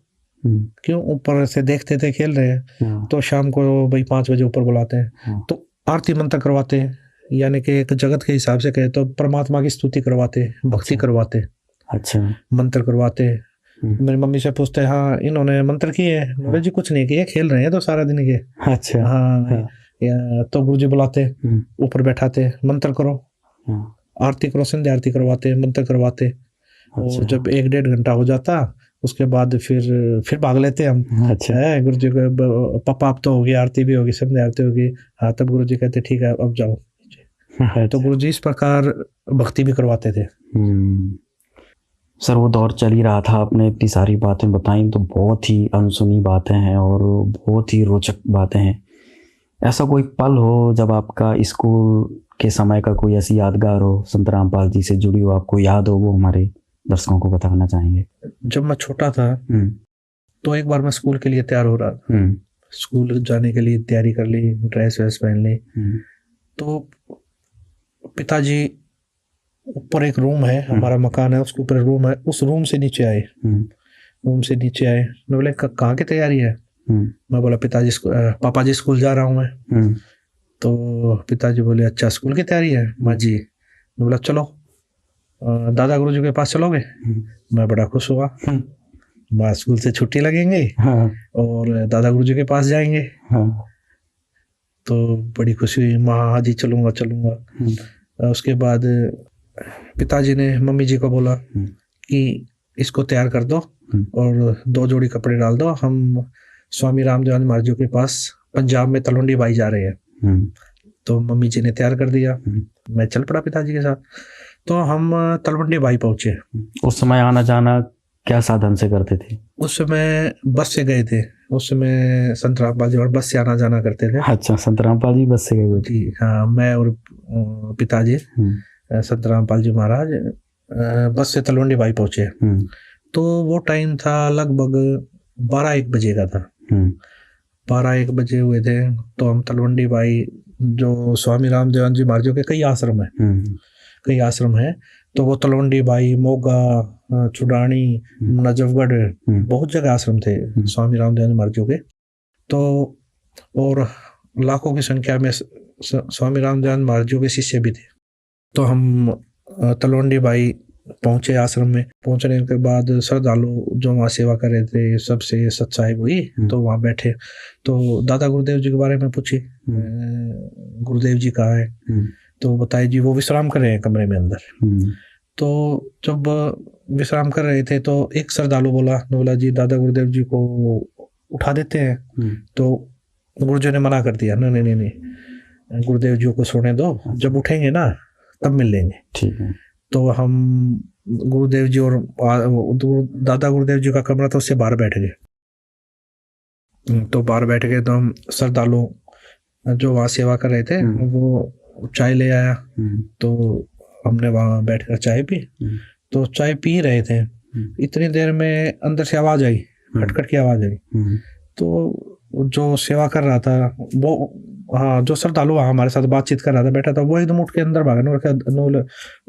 B: क्यों? ऊपर से देखते थे खेल रहे हैं, तो शाम को भाई 5 बजे ऊपर बुलाते हैं, तो आरती मंत्र करवाते हैं, यानी कि एक जगत के हिसाब से कहे तो परमात्मा की स्तुति करवाते, भक्ति करवाते,
A: अच्छा, मंत्र
B: करवाते। मेरी मम्मी से पूछते हैं, हाँ इन्होंने मंत्र किए? बोले जी कुछ नहीं किए, खेल रहे हैं तो सारा दिन के।
A: अच्छा,
B: हाँ। तो गुरुजी बुलाते, ऊपर बैठाते, मंत्र करो, आरती करो, संध्या आरती करवाते, मंत्र करवाते। और जब 1-1.5 घंटा हो जाता, उसके बाद फिर भाग लेते हम। अच्छा है, गुरुजी को पापा अब तो होगी, आरती भी होगी, संध्या आरती होगी। हाँ, तब गुरुजी कहते ठीक है अब जाओ। अच्छा। तो गुरुजी इस प्रकार भक्ति भी करवाते थे।
A: सर वो दौर चल ही रहा था, आपने इतनी सारी बातें बताई, तो बहुत ही अनसुनी बातें हैं और बहुत ही रोचक बातें हैं। ऐसा कोई पल हो जब आपका स्कूल के समय का कोई ऐसी यादगार हो, संत रामपाल जी से जुड़ी हो, आपको याद हो, वो हमारे दर्शकों को बताना चाहेंगे?
B: जब मैं छोटा था तो एक बार मैं स्कूल के लिए तैयार हो रहा था, स्कूल जाने के लिए तैयारी कर ली, ड्रेस वैस पहन ली, तो पिताजी ऊपर एक रूम है, हमारा मकान है, उसके ऊपर रूम है, उस रूम से नीचे आए, मैं बोले कहाँ की तैयारी है? मैं बोला पिताजी पापा जी स्कूल जा रहा हूँ मैं। तो पिताजी बोले अच्छा स्कूल की तैयारी है? माँ जी। मैं बोला चलो दादा गुरुजी के पास चलोगे? मैं बड़ा खुश हुआ, माँ स्कूल से छुट्टी लगेंगे और दादा गुरुजी के पास जाएंगे। तो बड़ी खुशी हुई, माँ हाँ जी चलूंगा चलूंगा। उसके बाद पिताजी ने मम्मी जी को बोला कि इसको तैयार कर दो और 2 जोड़ी कपड़े डाल दो, हम स्वामी रामदेव महाराज जी के पास पंजाब में तलवंडी बाई जा रहे हैं। तो मम्मी जी ने तैयार कर दिया, मैं चल पड़ा पिताजी के साथ। तो हम तलवंडी बाई पहुंचे।
A: उस समय आना जाना क्या साधन से करते थे?
B: उस समय बस से गए थे, उस समय संत रामपाल जी और बस से आना जाना करते थे।
A: अच्छा, संत रामपाल जी बस से गए थे?
B: जी हाँ, मैं और पिताजी संत रामपाल जी महाराज बस से तलवंडी बाई पहुंचे। तो वो टाइम था लगभग 12-1 बजे का था, 12-1 बजे हुए थे। तो हम तलवंडी बाई, जो स्वामी रामदेव जी महाराज के कई आश्रम है, तो वो तलवंडी बाई, मोगा, चुड़ानी, नजफगढ़, बहुत जगह आश्रम थे स्वामी रामदेव जी महाराज के। तो और लाखों की संख्या में स्वामी रामदेव महाराज के शिष्य भी थे। तो हम तलवंडी बाई पहुंचे आश्रम में। पहुंचने के बाद श्रद्धालु जो वहाँ सेवा कर रहे थे सबसे सत्साहिब हुई, तो वहाँ बैठे, तो दादा गुरुदेव जी के बारे में पूछी, गुरुदेव जी कहाँ है? तो बताए जी वो विश्राम कर रहे हैं कमरे में अंदर। तो जब विश्राम कर रहे थे तो एक श्रद्धालु बोला जी दादा गुरुदेव जी को उठा देते हैं। तो गुरुजी ने मना कर दिया, नहीं, गुरुदेव जी को सोने दो, जब उठेंगे ना तब मिल लेंगे। ठीक है। तो हम गुरुदेव जी और दादा गुरुदेव जी का कमरा था, उससे बाहर बैठ गए। तो बाहर बैठ गए तो हम श्रद्धालु जो वहाँ सेवा कर रहे थे वो चाय ले आया, तो हमने वहाँ बैठकर चाय पी। तो चाय पी रहे थे, इतनी देर में अंदर से आवाज आई, खटखट की आवाज आई। तो जो सेवा कर रहा था वो, हाँ जो श्रद्धालु हमारे साथ बातचीत कर रहा था बैठा था, वो एकदम उठ के अंदर भागा।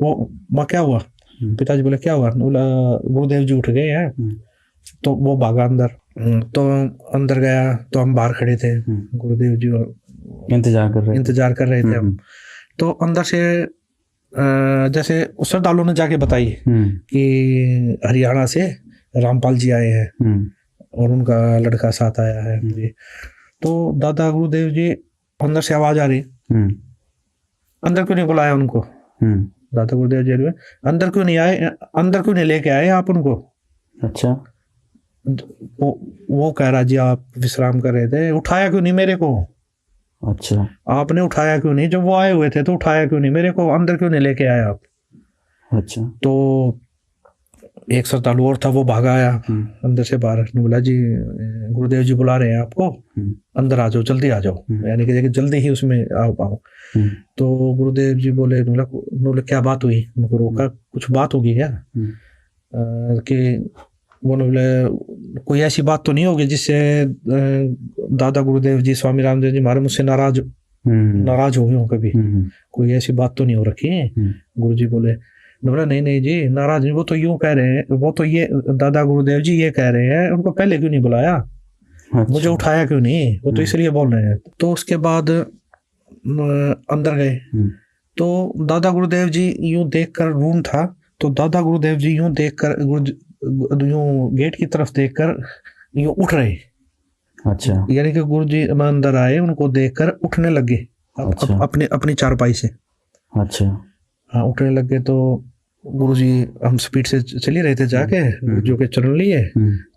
B: वो माँ क्या हुआ? पिताजी बोले क्या हुआ? गुरुदेव जी उठ गए हैं। तो वो भागा अंदर। तो अंदर गया तो हम बाहर खड़े थे, गुरुदेव जी इंतजार कर रहे थे हम। तो अंदर से जैसे श्रद्धालु ने जाके बताई कि हरियाणा से रामपाल जी आए हैं और उनका लड़का साथ आया है। तो दादा गुरुदेव जी, अंदर से आवाज आ रही, अंदर क्यों नहीं बुलाया उनको? दादा गुरुदेव जी अंदर क्यों नहीं आए, अंदर क्यों नहीं लेके आए आप उनको? अच्छा। वो कह रहा जी आप विश्राम कर रहे थे, उठाया क्यों नहीं मेरे को? अच्छा, आपने उठाया क्यों नहीं? जब वो आए हुए थे तो उठाया क्यों नहीं मेरे को? अंदर क्यों नहीं लेके आए आप? अच्छा। तो एक श्रद्धालु और था, वो भागा आया अंदर से बाहर, ने बोला जी गुरुदेव जी बुला रहे हैं आपको, अंदर आ जाओ, जल्दी आ जाओ, यानी कि जल्दी ही उसमें आओ। तो गुरुदेव जी बोले, बोले क्या बात हुई? उनको रोका, कुछ बात होगी क्या? कि वो बोले कोई ऐसी बात तो नहीं होगी जिससे दादा गुरुदेव जी स्वामी रामदेव जी महाराज मुझसे नाराज हो गए हो कभी? कोई ऐसी बात तो नहीं हो रखी है? गुरु जी बोले, नहीं जी, नाराज नहीं, वो तो यूं कह रहे हैं, वो तो ये दादा गुरुदेव जी ये कह रहे हैं, उनको पहले क्यों नहीं बुलाया? अच्छा। मुझे उठाया क्यों नहीं? वो तो इसलिए बोल रहे हैं। तो उसके बाद अंदर गए, तो दादा गुरुदेव जी यूं देखकर, रूम था, तो दादा गुरुदेव जी यूं देखकर, यूं गेट की तरफ देखकर यूं उठ रहे। अच्छा। यानी कि गुरु जी अंदर आए, उनको देखकर उठने लगे। अच्छा। अपनी चारपाई से। अच्छा। हाँ, उठने लगे। तो गुरुजी, हम स्पीड से चले रहे थे, जाके गुरुजी के चरण लिए,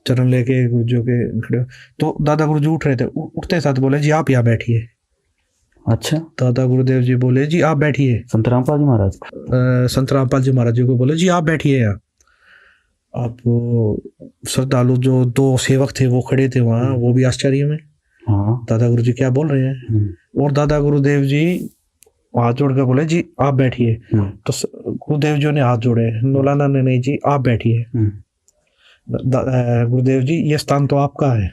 B: चरण लेके गुरुजी के खड़े, तो दादा गुरुजी उठ रहे थे, उठते साथ बोले जी आप यहाँ बैठिए। अच्छा। दादा गुरुदेव जी बोले जी आप बैठिए। संत रामपाल जी महाराज, संत रामपाल जी महाराज जी को बोले जी आप बैठिए यहाँ। आप श्रद्धालु जो दो सेवक थे वो खड़े थे वहाँ, वो भी आश्चर्य में, दादा गुरुजी क्या बोल रहे हैं। और दादा गुरुदेव जी हाथ जोड़ कर बोले जी आप बैठिए। तो गुरुदेव जी ने हाथ जोड़े, नौलाना ने नहीं जी आप बैठिए। गुरुदेव जी ये स्थान तो आपका है,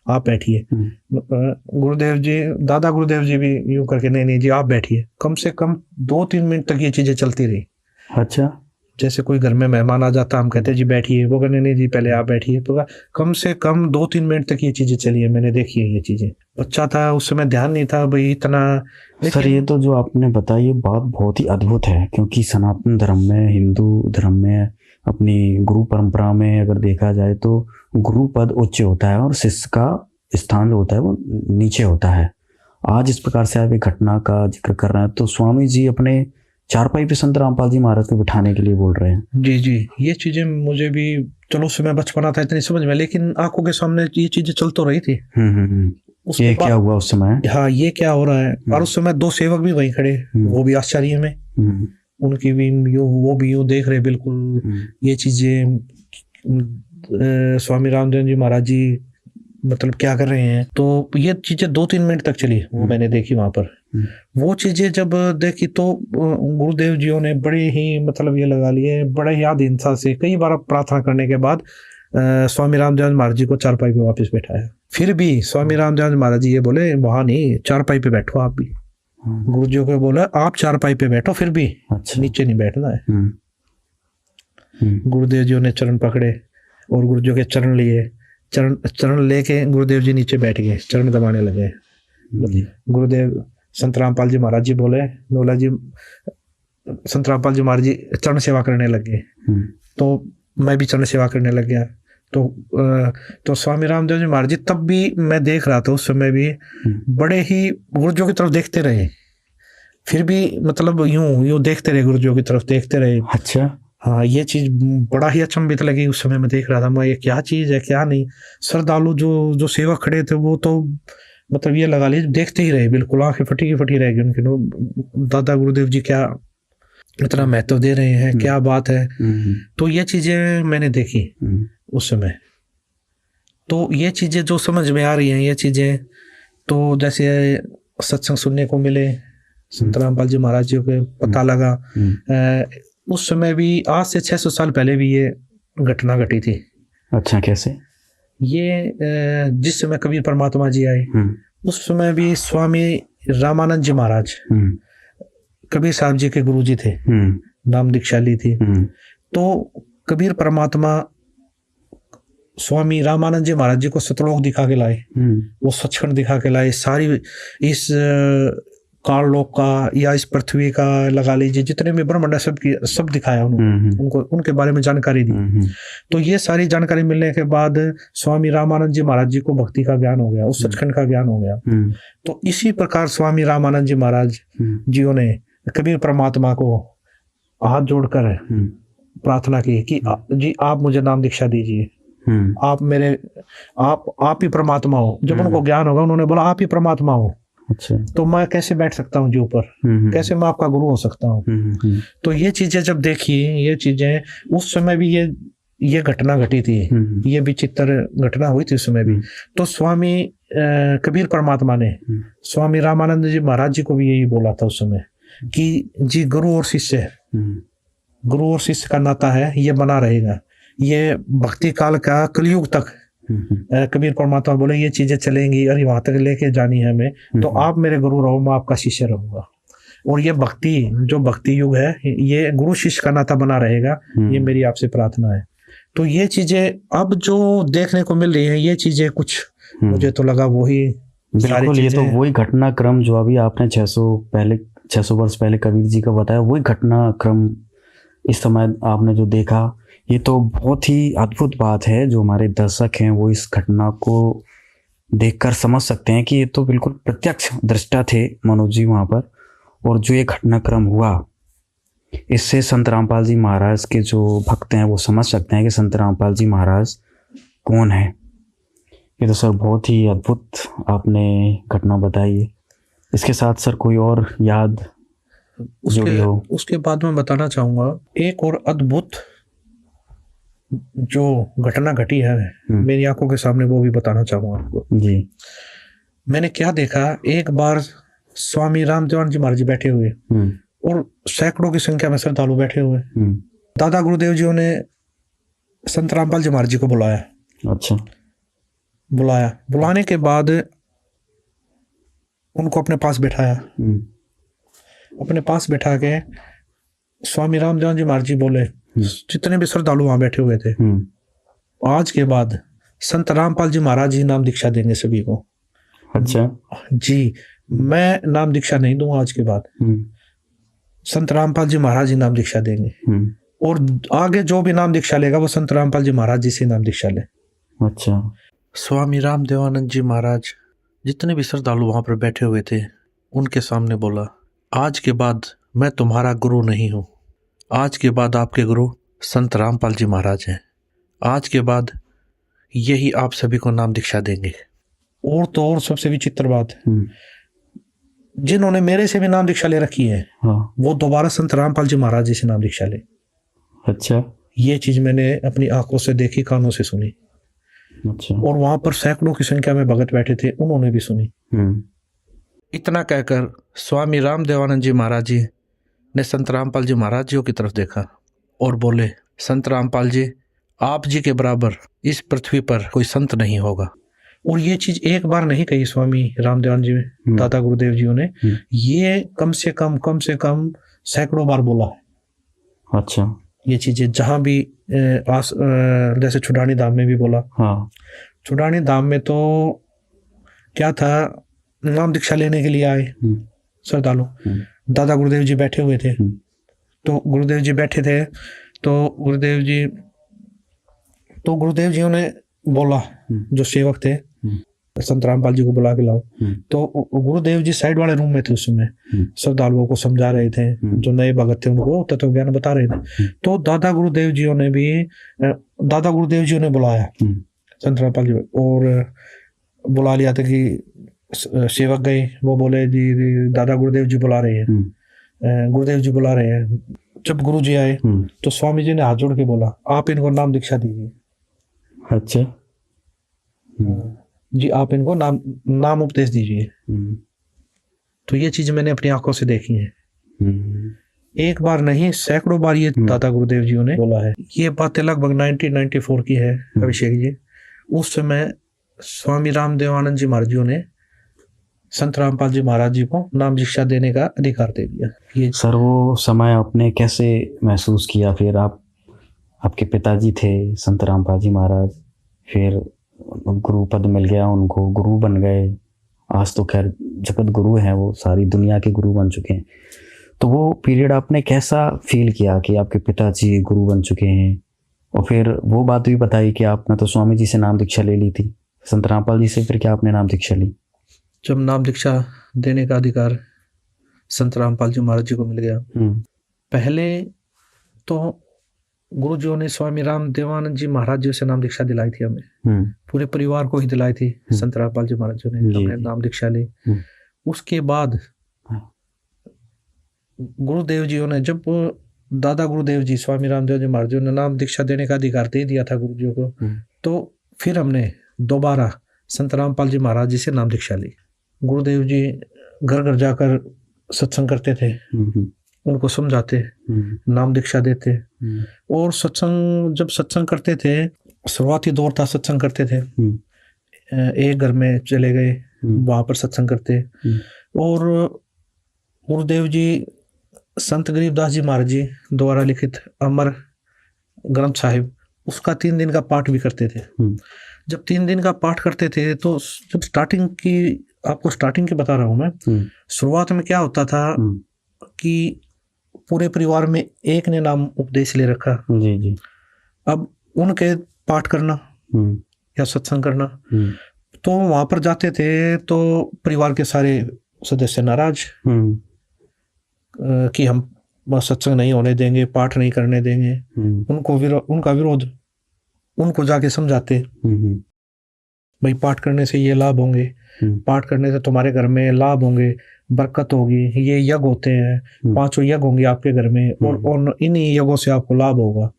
B: आप बैठिए। गुरुदेव जी, दादा गुरुदेव जी भी यूं करके नहीं जी आप बैठिए। कम से कम 2-3 मिनट तक ये चीजें चलती रही। अच्छा। जैसे कोई घर में मेहमान आ जाता, हम कहते जी बैठिए, वो कहने नहीं जी पहले आप बैठिए। तो कम से कम 2-3 मिनट तक ये चीजें चली है, मैंने देखी है ये चीजें। बच्चा था उस समय, ध्यान नहीं था भाई इतना। सर ये तो जो आपने बताई ये बात बहुत ही अद्भुत है, क्योंकि सनातन धर्म में, हिंदू धर्म में, अपनी गुरु परंपरा में अगर देखा जाए तो गुरु पद उच्च होता है और शिष्य का स्थान जो होता है वो नीचे होता है। आज इस प्रकार से आप एक घटना का जिक्र कर रहे हैं, तो स्वामी जी अपने चारपाई पे संत रामपाल जी महाराज को बिठाने के लिए बोल रहे हैं। जी, ये चीजें मुझे भी, चलो उस समय बचपना था इतनी समझ में, लेकिन आंखों के सामने ये चीजें चल तो रही थी। ये क्या हुआ उस समय? हाँ, ये क्या हो रहा है? और उस समय 2 सेवक भी वहीं खड़े, वो भी आश्चर्य में, उनकी भी वो भी यूं देख रहे बिल्कुल ये चीजें, स्वामी रामदेव जी महाराज जी मतलब क्या कर रहे हैं। तो ये चीजें 2-3 मिनट तक चली, वो मैंने देखी वहां पर। वो चीजें जब देखी तो गुरुदेव जियों ने बड़े ही मतलब ये लगा लिए, बड़े ही आधीनता से कई बार प्रार्थना करने के बाद स्वामी रामदेव महाराज जी को चारपाई पे वापस बैठाया। फिर भी स्वामी रामदेव महाराज जी ये बोले वहां नहीं, चारपाई पे बैठो आप भी। गुरु जी को बोला आप चारपाई पे बैठो, फिर भी अच्छा। नीचे नहीं बैठना है। गुरुदेव जी ने चरण पकड़े और गुरु जी के चरण लिए, चरण लेके गुरुदेव जी नीचे बैठ गए, चरण दबाने लगे। गुरुदेव संत रामपाल जी महाराज जी बोले, नोला जी, संत रामपाल जी महाराज जी चरण सेवा करने लगे, तो मैं भी चरण सेवा करने लग गया। तो स्वामी रामदेव जी महाराज जी तब भी मैं देख रहा था, उस समय भी बड़े ही गुरुजों की तरफ देखते रहे, फिर भी मतलब यूं देखते रहे, गुरुजों की तरफ देखते रहे। अच्छा। हाँ, ये चीज बड़ा ही अचंभित लगी उस समय, मैं देख रहा था मैं ये क्या चीज है क्या नहीं। श्रद्धालु जो सेवक खड़े थे वो तो मतलब ये लगा लीजिए देखते ही रहे, बिल्कुल आंखें फटी रह गई उनकी। दादा गुरुदेव जी क्या इतना महत्व दे रहे हैं, क्या बात है। तो ये चीजें मैंने देखी उस समय। तो ये चीजें जो समझ में आ रही हैं, ये चीजें तो जैसे सत्संग सुनने को मिले, संत रामपाल जी महाराज जी को पता लगा। उस समय भी आज से 600 साल पहले भी ये घटना घटी थी। अच्छा, कैसे? ये जिस समय कबीर परमात्मा जी आए उस समय भी स्वामी रामानंद जी महाराज कबीर साहब जी के गुरु जी थे, नाम दीक्षा ली थी। तो कबीर परमात्मा स्वामी रामानंद जी महाराज जी को सतलोक दिखा के लाए, वो सचखंड दिखा के लाए, सारी इस काललोक का या इस पृथ्वी का लगा लीजिए जितने भी ब्रह्मांड सब दिखाया उन्होंने, उनको उनके बारे में जानकारी दी। तो ये सारी जानकारी मिलने के बाद स्वामी रामानंद जी महाराज जी को भक्ति का ज्ञान हो गया, उस सचखंड का ज्ञान हो गया। तो इसी प्रकार स्वामी रामानंद जी महाराज जियों ने कबीर परमात्मा को हाथ जोड़कर प्रार्थना की कि जी आप मुझे नाम दीक्षा दीजिए, आप ही परमात्मा हो। जब उनको ज्ञान होगा उन्होंने बोला आप ही परमात्मा हो। अच्छा। तो मैं कैसे बैठ सकता हूँ जी ऊपर, कैसे मैं आपका गुरु हो सकता हूँ। तो ये चीजें जब देखी, ये चीजें उस समय भी ये ये घटना घटी थी, ये विचित्र घटना हुई थी उसमें भी। तो स्वामी कबीर परमात्मा ने स्वामी रामानंद जी महाराज जी को भी यही बोला था उस समय कि जी गुरु और शिष्य, गुरु और शिष्य का नाता है, ये बना रहेगा, ये भक्ति काल का कलयुग तक। कबीर परमात्मा बोले ये चीजें चलेंगी और वहां तक लेके जानी है हमें, तो आप मेरे गुरु रहो, मैं आपका शिष्य रहूंगा। और ये भक्ति, जो भक्ति युग है, ये गुरु शिष्य का नाता बना रहेगा, ये मेरी आपसे प्रार्थना है। तो ये चीजें अब जो देखने को मिल रही है, ये चीजें कुछ मुझे तो लगा वही
A: बिल्कुल, ये तो वही घटनाक्रम जो अभी आपने 600 वर्ष पहले कबीर जी का बताया, वही घटनाक्रम इस समय आपने जो देखा, ये तो बहुत ही अद्भुत बात है। जो हमारे दर्शक हैं वो इस घटना को देखकर समझ सकते हैं कि ये तो बिल्कुल प्रत्यक्ष दृष्टा थे मनोज जी वहाँ पर। और जो ये घटनाक्रम हुआ, इससे संत रामपाल जी महाराज के जो भक्त हैं वो समझ सकते हैं कि संत रामपाल जी महाराज कौन है। ये तो सर बहुत ही अद्भुत आपने घटना बताई है। इसके साथ सर कोई और याद जुड़ी हो?
B: उसके बाद मैं बताना चाहूँगा एक और अद्भुत जो घटना घटी है मेरी आंखों के सामने, वो भी बताना चाहूँगा आपको
A: जी।
B: मैंने क्या देखा, एक बार स्वामी रामदेवानंद जी महाराज जी बैठे हुए और सैकड़ों की संख्या में श्रद्धालु बैठे हुए। दादा गुरुदेव जी ने संत रामपाल जी महाराज जी को बुलाया।
A: अच्छा।
B: बुलाने के बाद उनको अपने पास बैठाया। अपने पास बैठा के स्वामी रामदेवानंद जी महाराज जी बोले, जितने भी श्रद्धालु वहां बैठे हुए थे, आज के बाद संत रामपाल जी महाराज जी नाम दीक्षा देंगे सभी को।
A: अच्छा
B: जी, मैं नाम दीक्षा नहीं दूंगा आज के बाद, संत रामपाल जी महाराज जी नाम दीक्षा देंगे। और आगे जो भी नाम दीक्षा लेगा वो संत रामपाल जी महाराज जी से नाम दीक्षा ले।
A: अच्छा।
B: स्वामी रामदेवानंद जी महाराज जितने भी श्रद्धालु वहां पर बैठे हुए थे उनके सामने बोला, आज के बाद मैं तुम्हारा गुरु नहीं हूँ, आज के बाद आपके गुरु संत रामपाल जी महाराज हैं। आज के बाद यही आप सभी को नाम दीक्षा देंगे। और तो और सबसे विचित्र बात, जिन्होंने मेरे से भी नाम दीक्षा ले रखी है,
A: हाँ,
B: वो दोबारा संत रामपाल जी महाराज जी से नाम दीक्षा ले।
A: अच्छा।
B: ये चीज मैंने अपनी आंखों से देखी, कानों से सुनी।
A: अच्छा।
B: और वहां पर सैकड़ों की संख्या में भगत बैठे थे, उन्होंने भी सुनी। इतना कहकर स्वामी रामदेवानंद जी महाराज जी ने संत रामपाल जी महाराज जी की तरफ देखा और बोले, संत रामपाल जी, आप जी के बराबर इस पृथ्वी पर कोई संत नहीं होगा। और ये चीज एक बार नहीं कही स्वामी रामदेवानंद जी में, दादा गुरुदेव जी ने ये कम से कम सैकड़ों बार बोला है।
A: अच्छा।
B: ये चीजें जहां भी जैसे छुडानी धाम में भी बोला।
A: हाँ।
B: छुडानी धाम में तो क्या था, नाम दीक्षा लेने के लिए आए श्रद्धालु, दादा गुरुदेव जी बैठे हुए थे। तो गुरुदेव जी बैठे थे, तो गुरुदेव जी ने बोला, जो सेवक थे, संत रामपाल जी को बुला के लाओ। तो गुरुदेव जी साइड वाले रूम में थे, उसमें श्रद्धालुओं को समझा रहे थे, जो नए भगत थे उनको तत्व ज्ञान बता रहे थे। तो दादा गुरुदेव जी ने बुलाया संत रामपाल जी, और बुला लिया था कि सेवक गए, वो बोले जी दादा गुरुदेव जी बुला रहे हैं, गुरुदेव जी बुला रहे हैं। जब गुरु जी आए तो स्वामी जी ने हाथ जोड़ के बोला, आप इनको नाम दीक्षा दीजिए।
A: अच्छा
B: जी, आप इनको नाम उपदेश दीजिए। तो ये चीज मैंने अपनी आंखों से देखी है, एक बार नहीं सैकड़ों बार ये दादा गुरुदेव जी ने बोला है। ये बातें लगभग 1994 की है अभिषेक जी। उस समय स्वामी रामदेवानंद जी महाराज जी ने संत रामपाल जी महाराज जी को नाम दीक्षा देने का अधिकार दे दिया। ये
A: सर वो समय आपने कैसे महसूस किया? फिर आपके पिताजी थे संत रामपाल जी महाराज, फिर गुरु पद मिल गया उनको, गुरु बन गए। आज तो खैर जगत गुरु हैं, वो सारी दुनिया के गुरु बन चुके हैं। तो वो पीरियड आपने कैसा फील किया कि आपके पिताजी गुरु बन चुके हैं? और फिर वो बात भी बताई कि आपने तो स्वामी जी से नाम दीक्षा ले ली थी, संत रामपाल जी से फिर क्या आपने नाम दीक्षा ली?
B: जब नाम दीक्षा देने का अधिकार संत रामपाल जी महाराज जी को मिल गया, पहले तो गुरु जी ने स्वामी रामदेवानंद जी महाराज जी से नाम दीक्षा दिलाई थी हमें, पूरे परिवार को ही दिलाई थी। संत रामपाल जी महाराज जी ने हमने नाम दीक्षा ली। उसके बाद गुरुदेव जी ने जब दादा गुरुदेव जी स्वामी रामदेव जी महाराज जी ने नाम दीक्षा देने का अधिकार दे दिया था गुरु जी को। तो फिर हमने दोबारा संत रामपाल जी महाराज जी से नाम दीक्षा ली। गुरुदेव जी घर घर जाकर सत्संग करते थे, उनको समझाते, नाम दीक्षा देते। और सत्संग जब सत्संग करते थे, शुरुआती दौर था, सत्संग करते थे, एक घर में चले गए, वहां पर सत्संग करते। और गुरुदेव जी संत गरीबदास जी महाराज जी द्वारा लिखित अमर ग्रंथ साहिब, उसका 3 दिन का पाठ भी करते थे। जब 3 दिन का पाठ करते थे तो जब आपको स्टार्टिंग की बता रहा हूं मैं, शुरुआत में क्या होता था कि पूरे परिवार में एक ने नाम उपदेश ले रखा। जी। अब उनके पाठ करना या सत्संग करना, तो वहां पर जाते थे तो परिवार के सारे सदस्य नाराज कि हम सत्संग नहीं होने देंगे, पाठ नहीं करने देंगे। उनका विरोध, उनको जाके समझाते, भाई पाठ करने से ये लाभ होंगे, पाठ करने से तुम्हारे घर में लाभ होंगे, बरकत होगी, ये यज्ञ होते हैं, 5 यज्ञ होंगे आपके घर में, और इन्हीं यज्ञों से आपको लाभ होगा।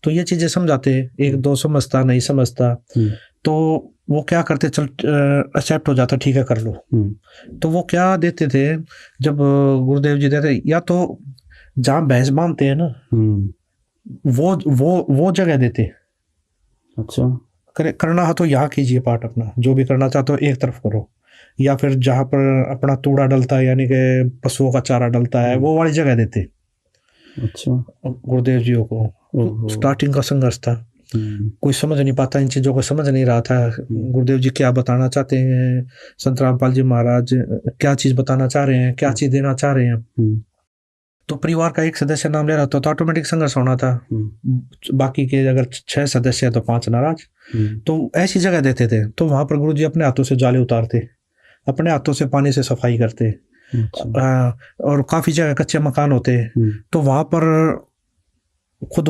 B: तो ये चीजें समझाते। एक दो समझता नहीं समझता, तो वो क्या करते, चल एक्सेप्ट हो जाता, ठीक है कर लो। तो वो क्या देते थे, जब गुरुदेव जी देते, या तो जहाँ भैंस बांधते हैं ना, वो जगह देते। अच्छा, करना है तो यहाँ कीजिए पाठ, अपना जो भी करना चाहते हो एक तरफ करो, या फिर जहाँ पर अपना तूड़ा डलता है, यानी कि पशुओं का चारा डलता है, वो वाली जगह देते। अच्छा, गुरुदेव जी को स्टार्टिंग का संघर्ष था, कोई समझ नहीं पाता, इन चीजों को समझ नहीं रहा था। गुरुदेव जी क्या बताना चाहते हैं, संत रामपाल जी महाराज क्या चीज बताना चाह रहे हैं, क्या चीज देना चाह रहे हैं। तो परिवार का एक सदस्य नाम ले रहा था तो ऑटोमेटिक संघर्ष होना था। बाकी के अगर 6 सदस्य है तो 5 नाराज। तो ऐसी जगह देते थे। तो वहां पर गुरुजी अपने हाथों से जाले उतारते, अपने हाथों से पानी से सफाई करते। और काफी जगह कच्चे मकान होते, तो वहां पर खुद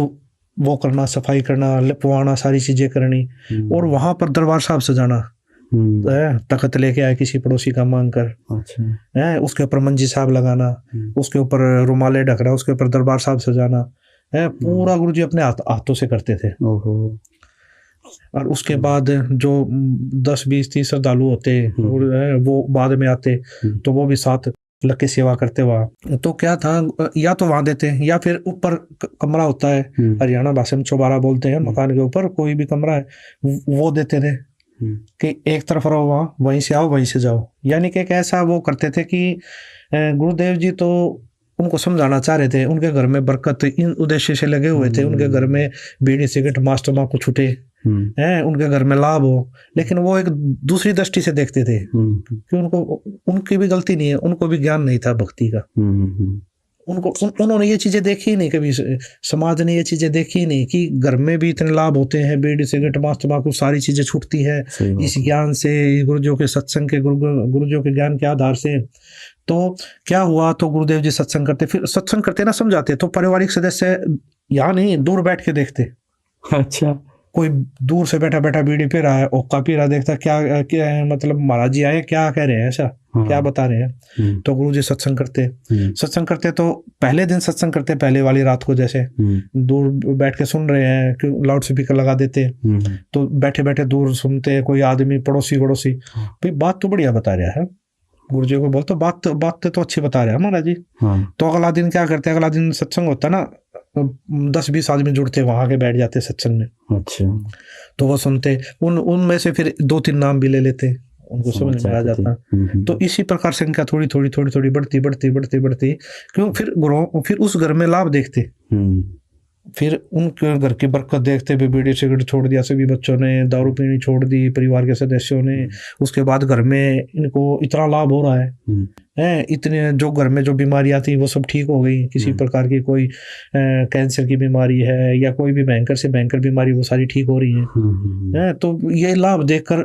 B: वो करना, सफाई करना, लिपवाना, सारी चीजें करनी। और वहां पर दरबार साहब सजाना, तख्त लेके आए किसी पड़ोसी का मांग कर, अच्छा, उसके ऊपर मंजी साहब लगाना, उसके ऊपर रुमाले ढकना, उसके ऊपर दरबार साहब सजाना, पूरा गुरुजी अपने हाथों से करते थे। और उसके बाद जो 10, 20, 30 श्रद्धालु होते वो बाद में आते, तो वो भी साथ लग के सेवा करते वहाँ। तो क्या था, या तो वहां देते, या फिर ऊपर कमरा होता है, हरियाणा भाषा में चौबारा बोलते हैं, मकान के ऊपर कोई भी कमरा है, वो देते थे कि एक तरफ रहो, वहां वहीं से आओ वहीं से जाओ। यानी कि ऐसा वो करते थे कि गुरुदेव जी तो उनको समझाना चाह रहे थे, उनके घर में बरकत इन उद्देश्य से लगे हुए थे, उनके घर में बीड़ी सिगरेट मांस तंबाकू छूटे, उनके घर में लाभ हो, लेकिन वो एक दूसरी दृष्टि से देखते थे कि उनकी भी गलती नहीं है, उनको भी ज्ञान नहीं था भक्ति का। उन्होंने ये चीजें देखी ही नहीं, कभी समाज ने ये चीजें देखी ही नहीं कि घर में भी इतने लाभ होते हैं, बीड़ी सिगरेट मांस तंबाकू सारी चीजें छूटती है इस ज्ञान से, गुरुजियों के सत्संग के, गुरुजियों के ज्ञान के आधार से। तो क्या हुआ, तो गुरुदेव जी सत्संग करते, फिर सत्संग करते ना समझाते, तो पारिवारिक सदस्य यहाँ नहीं, दूर बैठ के देखते। अच्छा, कोई दूर से बैठा बैठा बीड़ी पी रहा है, ओक्का पी रहा, देखता क्या है, मतलब महाराज जी आए क्या कह रहे हैं, ऐसा क्या बता रहे हैं। तो गुरु जी सत्संग करते तो पहले दिन सत्संग करते, पहले वाली रात को जैसे दूर बैठ के सुन रहे हैं, कि लाउड स्पीकर लगा देते, तो बैठे बैठे दूर सुनते, कोई आदमी पड़ोसी भाई बात तो बढ़िया बता रहा है, गुरु जी को बोलते बात तो अच्छी बता रहे हैं महाराज जी। तो अगला दिन क्या करते, अगला दिन सत्संग होता ना, 10-20 आदमी जुड़ते, वहां के बैठ जाते सत्संग में। अच्छा, तो वो सुनते, उनमें से फिर 2-3 नाम भी ले लेते, उनको समझ में आ जाता। तो इसी प्रकार संख्या थोड़ी बढ़ती, क्यों, फिर उस घर में लाभ देखते, फिर उनके घर की बरकत देखते भी, बीड़ी सिगरेट छोड़ दिया सभी बच्चों ने, दारू पीनी छोड़ दी परिवार के सदस्यों ने, उसके बाद घर में इनको इतना लाभ हो रहा है, इतने जो घर में जो बीमारियां थी वो सब ठीक हो गई, किसी प्रकार की कोई कैंसर की बीमारी है या कोई भी भयंकर से भयंकर बीमारी, वो सारी ठीक हो रही है। तो ये लाभ देखकर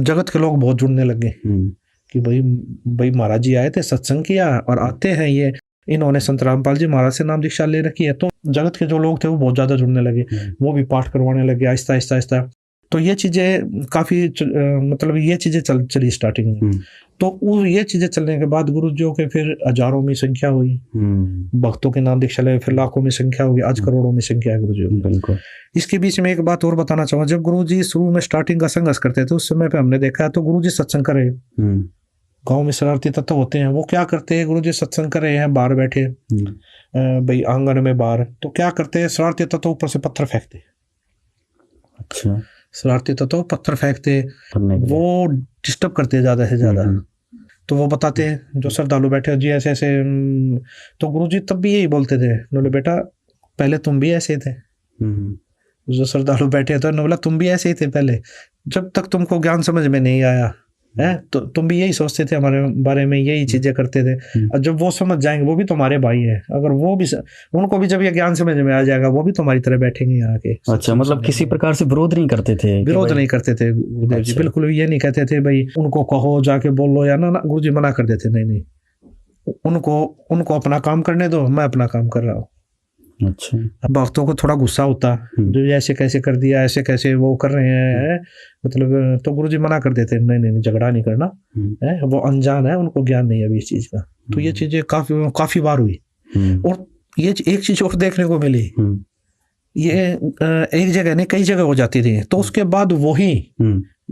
B: जगत के लोग बहुत जुड़ने लगे कि भाई महाराज जी आए थे, सत्संग किया, और आते हैं ये, इन्होंने संत रामपाल जी महाराज से नाम दीक्षा ले रखी है। तो जगत के जो लोग थे वो बहुत ज्यादा जुड़ने लगे, वो भी पाठ करवाने लगे आहिस्ता आहिस्ता। तो ये चीजें काफी मतलब ये चीजें चली स्टार्टिंग में। तो ये चीजें चलने के बाद गुरुजियों के फिर हजारों में संख्या हुई, भक्तों के नाम दीक्षा ले, फिर लाखों में संख्या होगी, आज करोड़ों में संख्या है गुरुजियों की।
A: बिल्कुल।
B: इसके बीच में एक बात और बताना चाहूंगा, जब गुरुजी शुरू में स्टार्टिंग का संघर्ष करते थे उस समय पे हमने देखा है तो गुरुजी सत्संग कर रहे हैं, गाँव में शरारती तत्व होते हैं, वो क्या करते हैं, गुरुजी सत्संग कर रहे हैं, बाहर बैठे भाई आंगन में बाहर, तो क्या करते हैं, शरारती तत्व ऊपर से पत्थर फेंकते।
A: अच्छा।
B: शरारती तत्व पत्थर फेंकते, वो डिस्टर्ब करते ज्यादा से ज्यादा। तो वो बताते हैं जो श्रद्धालु बैठे जी ऐसे ऐसे, तो गुरुजी तब भी यही बोलते थे, बोले बेटा पहले तुम भी ऐसे थे। जो श्रद्धालु बैठे थे बोला तुम भी ऐसे ही थे पहले, जब तक तुमको ज्ञान समझ में नहीं आया है तो तुम भी यही सोचते थे हमारे बारे में, यही चीजें करते थे। और जब वो समझ जाएंगे, वो भी तुम्हारे भाई हैं, अगर वो भी उनको भी जब ये ज्ञान समझ में आ जाएगा वो भी तुम्हारी तरह बैठेंगे यहाँ के।
A: अच्छा, मतलब किसी प्रकार से विरोध नहीं करते थे?
B: विरोध नहीं करते थे गुरुदेव जी, बिल्कुल ये नहीं कहते थे भाई उनको कहो जाके बोलो या ना, गुरुजी मना कर देते, नहीं, उनको अपना काम करने दो, मैं अपना काम कर रहा हूँ।
A: अच्छा।
B: भक्तों को थोड़ा गुस्सा होता, जो ऐसे कैसे कर दिया, ऐसे कैसे वो कर रहे हैं, मतलब तो गुरुजी मना कर देते, नहीं झगड़ा नहीं करना है, वो अनजान है, उनको ज्ञान नहीं है अभी इस चीज का। तो ये चीजें काफी बार हुई। और ये एक चीज और देखने को मिली, ये एक जगह नहीं कई जगह हो जाती थी। तो उसके बाद वही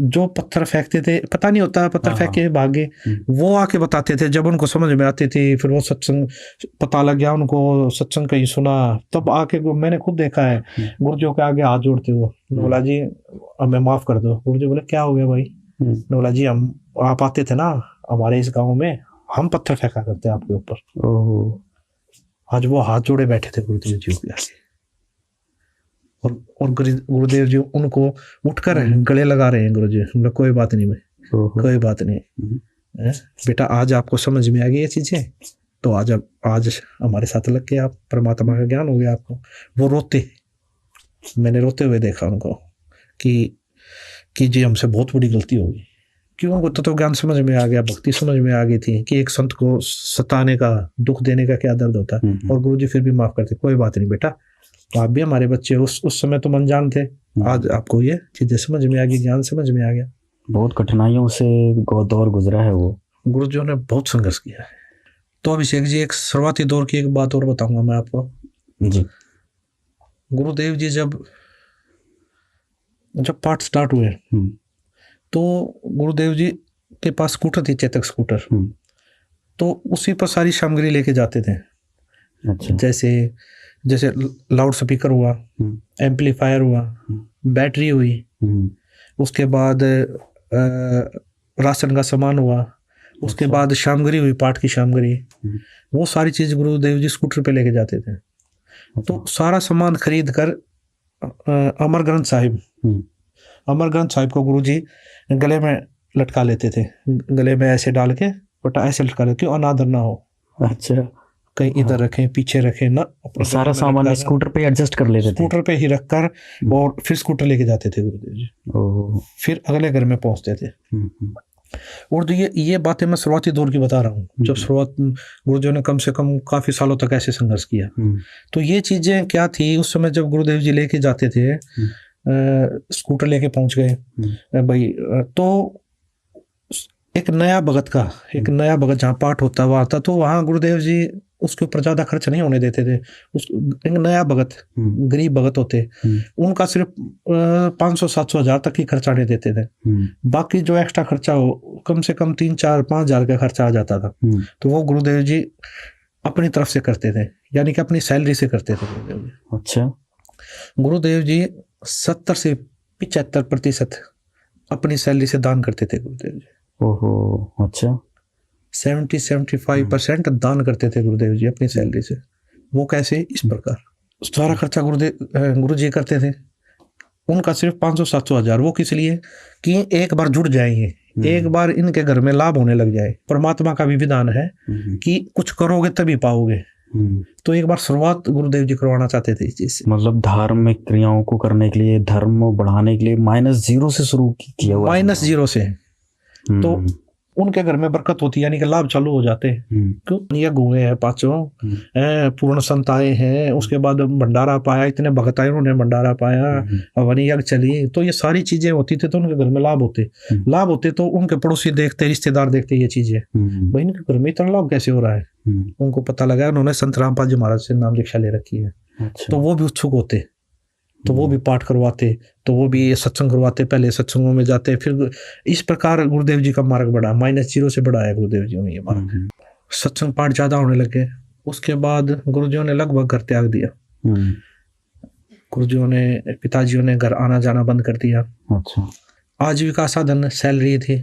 B: जो पत्थर फेंकते थे, पता नहीं होता पत्थर फेंक के भागे, वो आके बताते थे जब उनको समझ में आती थी, फिर वो सत्संग पता लग गया उनको, सत्संग कहीं सुना, तब आके मैंने खुद देखा है गुरुजियों के आगे हाथ जोड़ते हुए, बोला जी हमें माफ कर दो। गुरुजी बोले क्या हो गया भाई? बोला जी हम आप आते थे ना हमारे इस गाँव में, हम पत्थर फेंका करते आपके ऊपर। आज वो हाथ जोड़े बैठे थे गुरुदेव जी के आगे, और गुरुदेव जी उनको उठकर गले लगा रहे हैं। गुरुजी हम लोग कोई बात नहीं भाई, कोई बात नहीं बेटा, आज आपको समझ में आ गई ये चीजें, तो आज हमारे साथ लग के आप परमात्मा का ज्ञान हो गया आपको। वो रोते, मैंने रोते हुए देखा उनको कि जी हमसे बहुत बड़ी गलती होगी, क्यों? उनको तो ज्ञान समझ में आ गया, भक्ति समझ में आ गई थी कि एक संत को सताने का, दुख देने का क्या दर्द होता है। और गुरुजी फिर भी माफ करते, कोई बात नहीं बेटा, तो आप भी हमारे बच्चे, उस समय तुम अनजान थे, आज आपको ये चीजें समझ में आ गई, ज्ञान समझ में आ गया।
A: बहुत कठिनाइयों से दौर गुजरा है वो,
B: गुरुजियों ने बहुत संघर्ष किया है। तो अभिषेक जी एक शुरुआती दौर की एक बात और बताऊंगा मैं आपको
A: जी।
B: गुरुदेव जी जब पाठ स्टार्ट हुए तो गुरुदेव जी के पास स्कूटर थी, चेतक स्कूटर, तो उसी पर सारी सामग्री लेके जाते थे।
A: अच्छा।
B: जैसे लाउड स्पीकर हुआ, एम्पलीफायर हुआ, बैटरी हुई, उसके बाद राशन का सामान हुआ, उसके बाद सामग्री हुई, पाठ की सामग्री, वो सारी चीज गुरुदेव जी स्कूटर पे लेके जाते थे। तो सारा सामान खरीद कर अमर ग्रंथ साहिब को गुरुजी गले में लटका लेते थे, गले में ऐसे डाल के बटा ऐसे लटका लेते, क्यों अनादर ना हो।
A: अच्छा।
B: कहीं इधर रखें, पीछे रखें ना,
A: सारा सामान स्कूटर पे एडजस्ट कर लेते थे,
B: स्कूटर पे ही रखकर, और फिर स्कूटर लेके जाते थे गुरुदेव जी, फिर अगले घर में पहुंचते थे। और तो ये बातें मैं शुरुआती दौर की बता रहा हूँ, जब शुरुआत गुरुदेव ने कम से कम काफी सालों तक ऐसे संघर्ष किया। तो ये चीजें क्या थी उस समय जब गुरुदेव जी लेके जाते थे, स्कूटर लेके पहुंच गए भाई, तो एक नया भगत जहाँ पाठ होता हुआ आता, तो वहाँ गुरुदेव जी उसके ऊपर ज्यादा खर्च नहीं होने देते थे। एक नया भगत, गरीब भगत होते, उनका सिर्फ 500-700 हज़ार तक ही खर्चा नहीं देते थे, बाकी जो एक्स्ट्रा खर्चा हो कम से कम 3-4-5 हज़ार का खर्चा आ जाता था। तो वो गुरुदेव जी अपनी तरफ से करते थे, यानी कि अपनी सैलरी से करते थे गुरुदेव जी।
A: अच्छा।
B: गुरुदेव जी 70 से 75% अपनी सैलरी से दान करते थे गुरुदेव जी।
A: ओहो, अच्छा।
B: 70-75% दान करते थे गुरुदेव जी अपनी सैलरी से। वो कैसे? इस प्रकार सारा खर्चा गुरु जी करते थे, उनका सिर्फ 500-700 हज़ार, वो किस लिए? कि एक बार जुड़ जाएंगे, एक बार इनके घर में लाभ होने लग जाए। परमात्मा का भी विधान है कि कुछ करोगे तभी पाओगे। तो एक बार शुरुआत गुरुदेव जी करवाना चाहते थे इस चीज से,
A: मतलब धार्मिक क्रियाओं को करने के लिए, धर्म बढ़ाने के लिए -0 से शुरू किया हुआ,
B: -0 से। तो उनके घर में बरकत होती है, यानी कि लाभ चालू हो जाते हैं। क्यों? यज्ञ हुए हैं पांचों, पूर्ण संत आए हैं, उसके बाद भंडारा पाया, इतने भगत आए उन्होंने भंडारा पाया, हवन यज्ञ चली, तो ये सारी चीजें होती थी, तो उनके घर में लाभ होते तो उनके पड़ोसी देखते, रिश्तेदार देखते ये चीजें, भाई इनके घर में इतना लाभ कैसे हो रहा है। उनको पता लगा, उन्होंने संत रामपाल जी महाराज से नाम दीक्षा ले रखी है। तो वो भी उत्सुक होते, तो वो भी पाठ करवाते, तो वो भी सत्संग करवाते, पहले सत्संगों में जाते। फिर इस प्रकार गुरुदेव जी का मार्ग बढ़ा, -0 से बढ़ा है गुरुदेव जी ने ये मार्ग। सत्संग पाठ ज्यादा होने लगे, उसके बाद गुरुजियों ने लगभग घर त्याग दिया। गुरुजियों ने, पिताजियों ने घर आना जाना बंद कर दिया।
A: अच्छा।
B: आजीविका साधन सैलरी थी,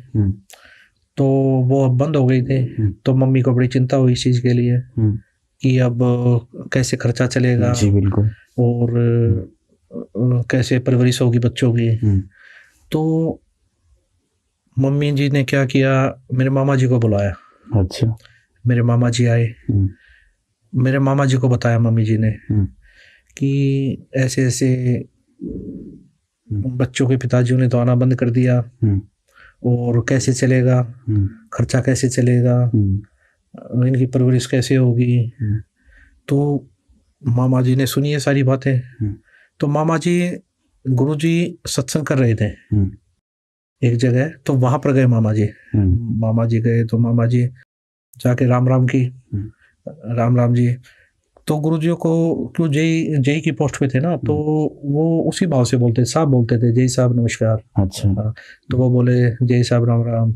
B: तो वो अब बंद हो गई थी। तो मम्मी को बड़ी चिंता हुई इस चीज के लिए कि अब कैसे खर्चा चलेगा।
A: जी बिल्कुल।
B: और कैसे परवरिश होगी बच्चों की। तो मम्मी जी ने क्या किया, मेरे मामा जी को बुलाया।
A: अच्छा।
B: मेरे मामा जी आए, मेरे मामा जी को बताया मम्मी जी ने कि ऐसे ऐसे बच्चों के पिताजियों ने तो आना बंद कर दिया, और कैसे चलेगा, खर्चा कैसे चलेगा, इनकी परवरिश कैसे होगी। तो मामा जी ने सुनी ये सारी बातें। तो मामा जी, गुरु जी सत्संग कर रहे थे एक जगह, तो वहां पर गए मामा जी। मामा जी गए तो मामा जी जाके राम राम की, राम राम जी। तो गुरु जी को, क्यों जय की पोस्ट पे थे ना, तो वो उसी भाव से बोलते, साहब बोलते थे, जय साहब नमस्कार।
A: अच्छा।
B: तो वो बोले जय साहब राम राम।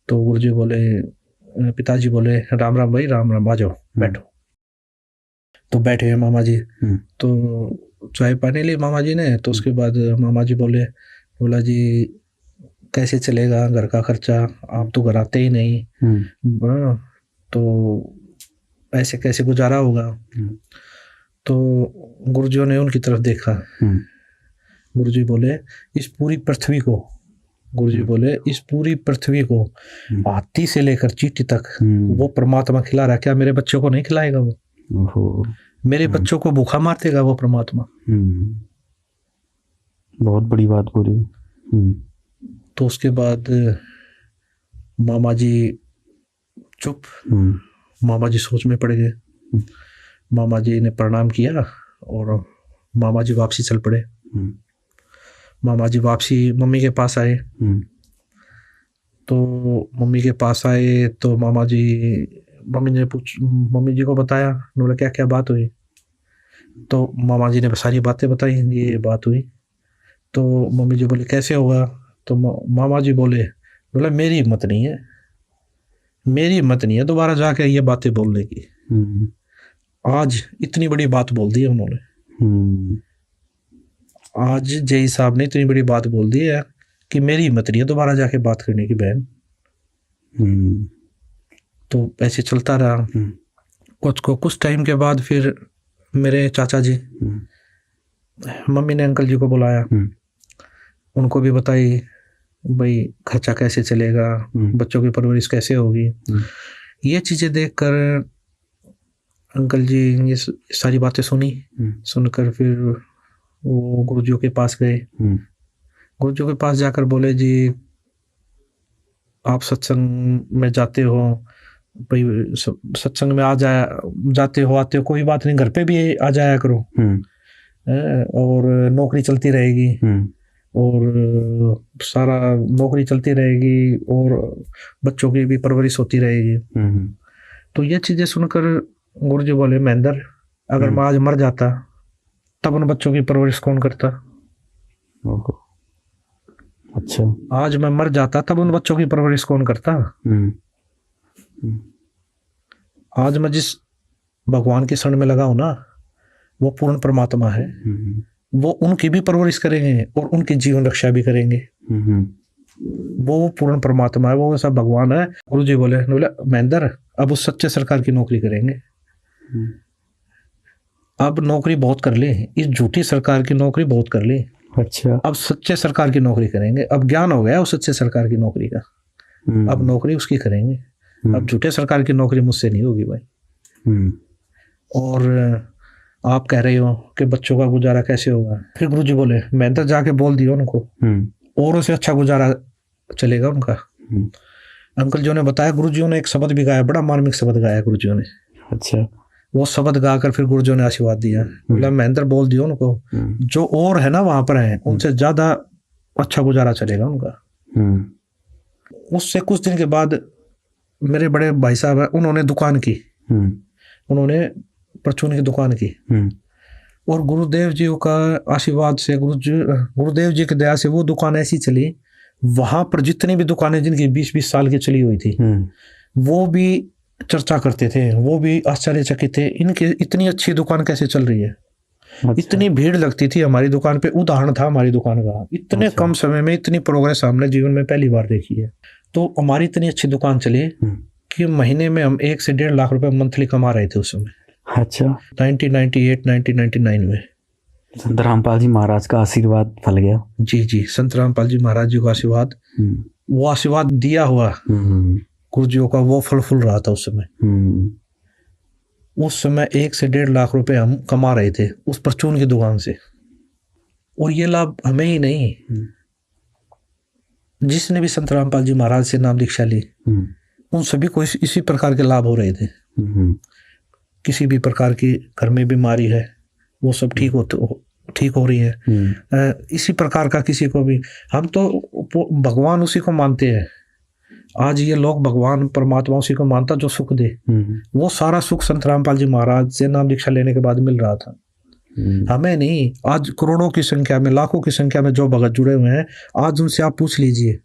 B: तो गुरु जी बोले, पिताजी बोले राम राम भाई, राम राम, आ जाओ बैठो। तो बैठे हैं मामा जी। तो चाय पानी ली मामा जी ने। तो उसके बाद मामा जी बोला जी कैसे चलेगा घर का खर्चा, आप तो घर आते ही नहीं, तो ऐसे कैसे गुजारा होगा। तो गुरुजियों ने उनकी तरफ देखा। गुरुजी बोले, इस पूरी पृथ्वी को, गुरुजी बोले इस पूरी पृथ्वी को हाथी से लेकर चींटी तक वो परमात्मा खिला रहा है, क्या मेरे बच्चों को नहीं खिलाएगा वो? मेरे बच्चों को भूखा मार देगा वो परमात्मा?
A: बहुत बड़ी बात बोली।
B: तो उसके बाद मामा जी चुप, मामा जी सोच में पड़ गए। मामा जी ने प्रणाम किया और मामा जी वापसी चल पड़े। मामा जी वापसी मम्मी के पास आए। तो मम्मी के पास आए तो मम्मी जी को बताया, बोला क्या क्या बात हुई। तो मामा जी ने सारी बातें बताई, ये बात हुई। तो मम्मी जी बोले कैसे होगा। तो मामा जी बोला मेरी हिम्मत नहीं है दोबारा जाके ये बातें बोलने की। आज इतनी बड़ी बात बोल दी है उन्होंने। आज जय साहब ने इतनी बड़ी बात बोल दी है कि मेरी हिम्मत नहीं है दोबारा जाके बात करने की बहन। तो ऐसे चलता रहा। कुछ टाइम के बाद फिर मेरे चाचा जी, मम्मी ने अंकल जी को बुलाया, उनको भी बताई भाई खर्चा कैसे चलेगा, बच्चों की परवरिश कैसे होगी। ये चीजें देखकर अंकल जी ये सारी बातें सुनकर फिर वो गुरुजियों के पास गए। गुरुजियों के पास जाकर बोले जी आप सत्संग में जाते हो, भाई सत्संग में जाते हो आते हो, कोई बात नहीं, घर पे भी आ जाया करो, और नौकरी चलती रहेगी, और सारा नौकरी चलती रहेगी, और बच्चों की भी परवरिश होती रहेगी। तो ये चीजें सुनकर गुरुजी बोले, महेंद्र अगर मैं आज मर जाता तब उन बच्चों की परवरिश कौन करता?
A: अच्छा।
B: आज मैं मर जाता तब उन बच्चों की परवरिश कौन करता? आज मैं जिस भगवान के शरण में लगा हूं ना, वो पूर्ण परमात्मा है, वो उनकी भी परवरिश करेंगे और उनकी जीवन रक्षा भी करेंगे। वो पूर्ण परमात्मा है, वो ऐसा भगवान है। गुरुजी बोले महेंद्र अब उस सच्चे सरकार की नौकरी करेंगे। अब नौकरी बहुत कर ली, इस झूठी सरकार की नौकरी बहुत कर ली।
A: अच्छा।
B: अब सच्चे सरकार की नौकरी करेंगे। अब ज्ञान हो गया उस सच्चे सरकार की नौकरी का, अब नौकरी उसकी करेंगे। अब झूठे सरकार की नौकरी मुझसे नहीं होगी भाई। और आप कह रहे हो कि बच्चों का गुजारा कैसे होगा। फिर गुरुजी बोले महेंद्र जाके बोल दियो उनको, और उससे अच्छा गुजारा चलेगा उनका। अंकल जी ने बताया, गुरुजियों ने एक शब्द भी गाया, बड़ा मार्मिक शब्द गाया गुरुजियों ने।
A: अच्छा।
B: वो शब्द गाकर फिर गुरुजियों ने आशीर्वाद दिया, बोला महेंद्र बोल दियो उनको, जो और है ना वहां पर है उनसे ज्यादा अच्छा गुजारा चलेगा उनका। उससे कुछ दिन के बाद मेरे बड़े भाई साहब है, उन्होंने दुकान की, उन्होंने परचून की दुकान की, और गुरुदेव जी का आशीर्वाद से, गुरुदेव जी की दया से वो दुकान ऐसी चली, वहां पर जितनी भी दुकानें जिनकी 20-20 साल की चली हुई थी, वो भी चर्चा करते थे, वो भी आश्चर्यचकित थे, इनकी इतनी अच्छी दुकान कैसे चल रही है।
A: अच्छा।
B: इतनी भीड़ लगती थी हमारी दुकान पे, उदाहरण था हमारी दुकान का, इतने
A: अच्छा।
B: कम समय में इतनी प्रोग्रेस हमने जीवन में पहली बार देखी है। तो हमारी इतनी अच्छी दुकान चली कि महीने में हम 1 से 1.5 लाख रुपए मंथली कमा रहे थे उस समय।
A: अच्छा।
B: 1998-1999 में
A: संत रामपाल जी महाराज का आशीर्वाद फल गया।
B: जी, संत रामपाल जी महाराज जी का आशीर्वाद, वो आशीर्वाद दिया हुआ गुरुजियों का, वो फल रहा था उस समय। उस समय 1 से 1.5 लाख रुपए हम कमा रहे थे उस परचून की दुकान से। और ये लाभ हमें ही नहीं, जिसने भी संत रामपाल जी महाराज से नाम दीक्षा ली, उन सभी को इसी प्रकार के लाभ हो रहे थे। किसी भी प्रकार की घर में बीमारी है, वो सब ठीक हो रही है। इसी प्रकार का किसी को भी, हम तो भगवान उसी को मानते हैं। आज ये लोग भगवान परमात्मा उसी को मानता जो सुख दे, वो सारा सुख संत रामपाल जी महाराज से नाम दीक्षा लेने के बाद मिल रहा था, हमें नहीं। आज करोड़ों की संख्या में, लाखों की संख्या में जो भगत जुड़े हुए हैं, आज उनसे आप पूछ लीजिए,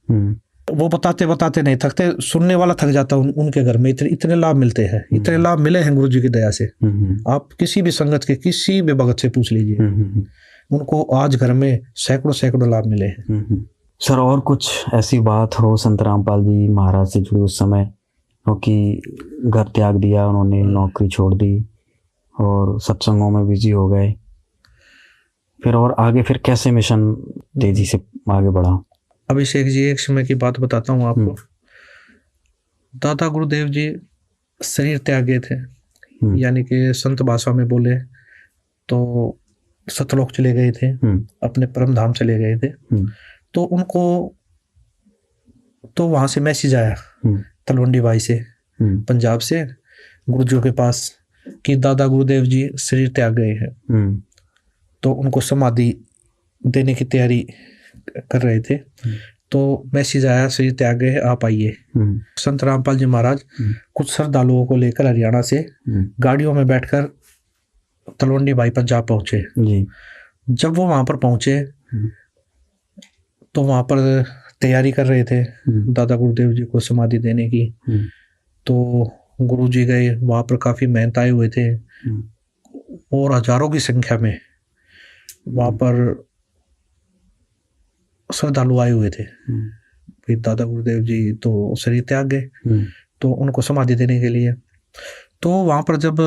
B: वो बताते नहीं थकते, सुनने वाला थक जाता। उनके घर में इतने लाभ मिलते हैं, इतने लाभ मिले हैं गुरु जी की दया से। आप किसी भी संगत के किसी भी भगत से पूछ लीजिए, उनको आज घर में सैकड़ों लाभ मिले हैं।
A: सर, और कुछ ऐसी बात हो संत रामपाल जी महाराज से जुड़ी उस समय हो कि घर त्याग दिया उन्होंने, नौकरी छोड़ दी और सत्संगों में बिजी हो गए, फिर और आगे फिर कैसे मिशन तेजी से आगे बढ़ा?
B: अभिषेक जी, एक समय की बात बताता हूँ आपको। दादा गुरुदेव जी शरीर त्याग गए थे, यानी कि संत भाषा में बोले तो सतलोक चले गए थे, अपने परम धाम चले गए थे। तो उनको तो वहां से मैसेज आया तलवंडी भाई से, पंजाब से, गुरुजियों के पास कि दादा गुरुदेव जी शरीर त्याग गए हैं। तो उनको समाधि देने की तैयारी कर रहे थे। तो मैसेज आया, शरीर त्याग गए, आप आइए। संत रामपाल जी महाराज कुछ श्रद्धालुओं को लेकर हरियाणा से गाड़ियों में बैठकर तलवंडी भाई पंजाब पहुंचे। जब वो वहां पर पहुंचे तो वहां पर तैयारी कर रहे थे दादा गुरुदेव जी को समाधि देने की। तो गुरु जी गए, वहां पर काफी मेहनत आए हुए थे और हजारों की संख्या में वहां पर श्रद्धालु आए हुए थे। फिर दादा गुरुदेव जी तो शरीर त्याग गए, तो उनको समाधि देने के लिए, तो वहां पर जब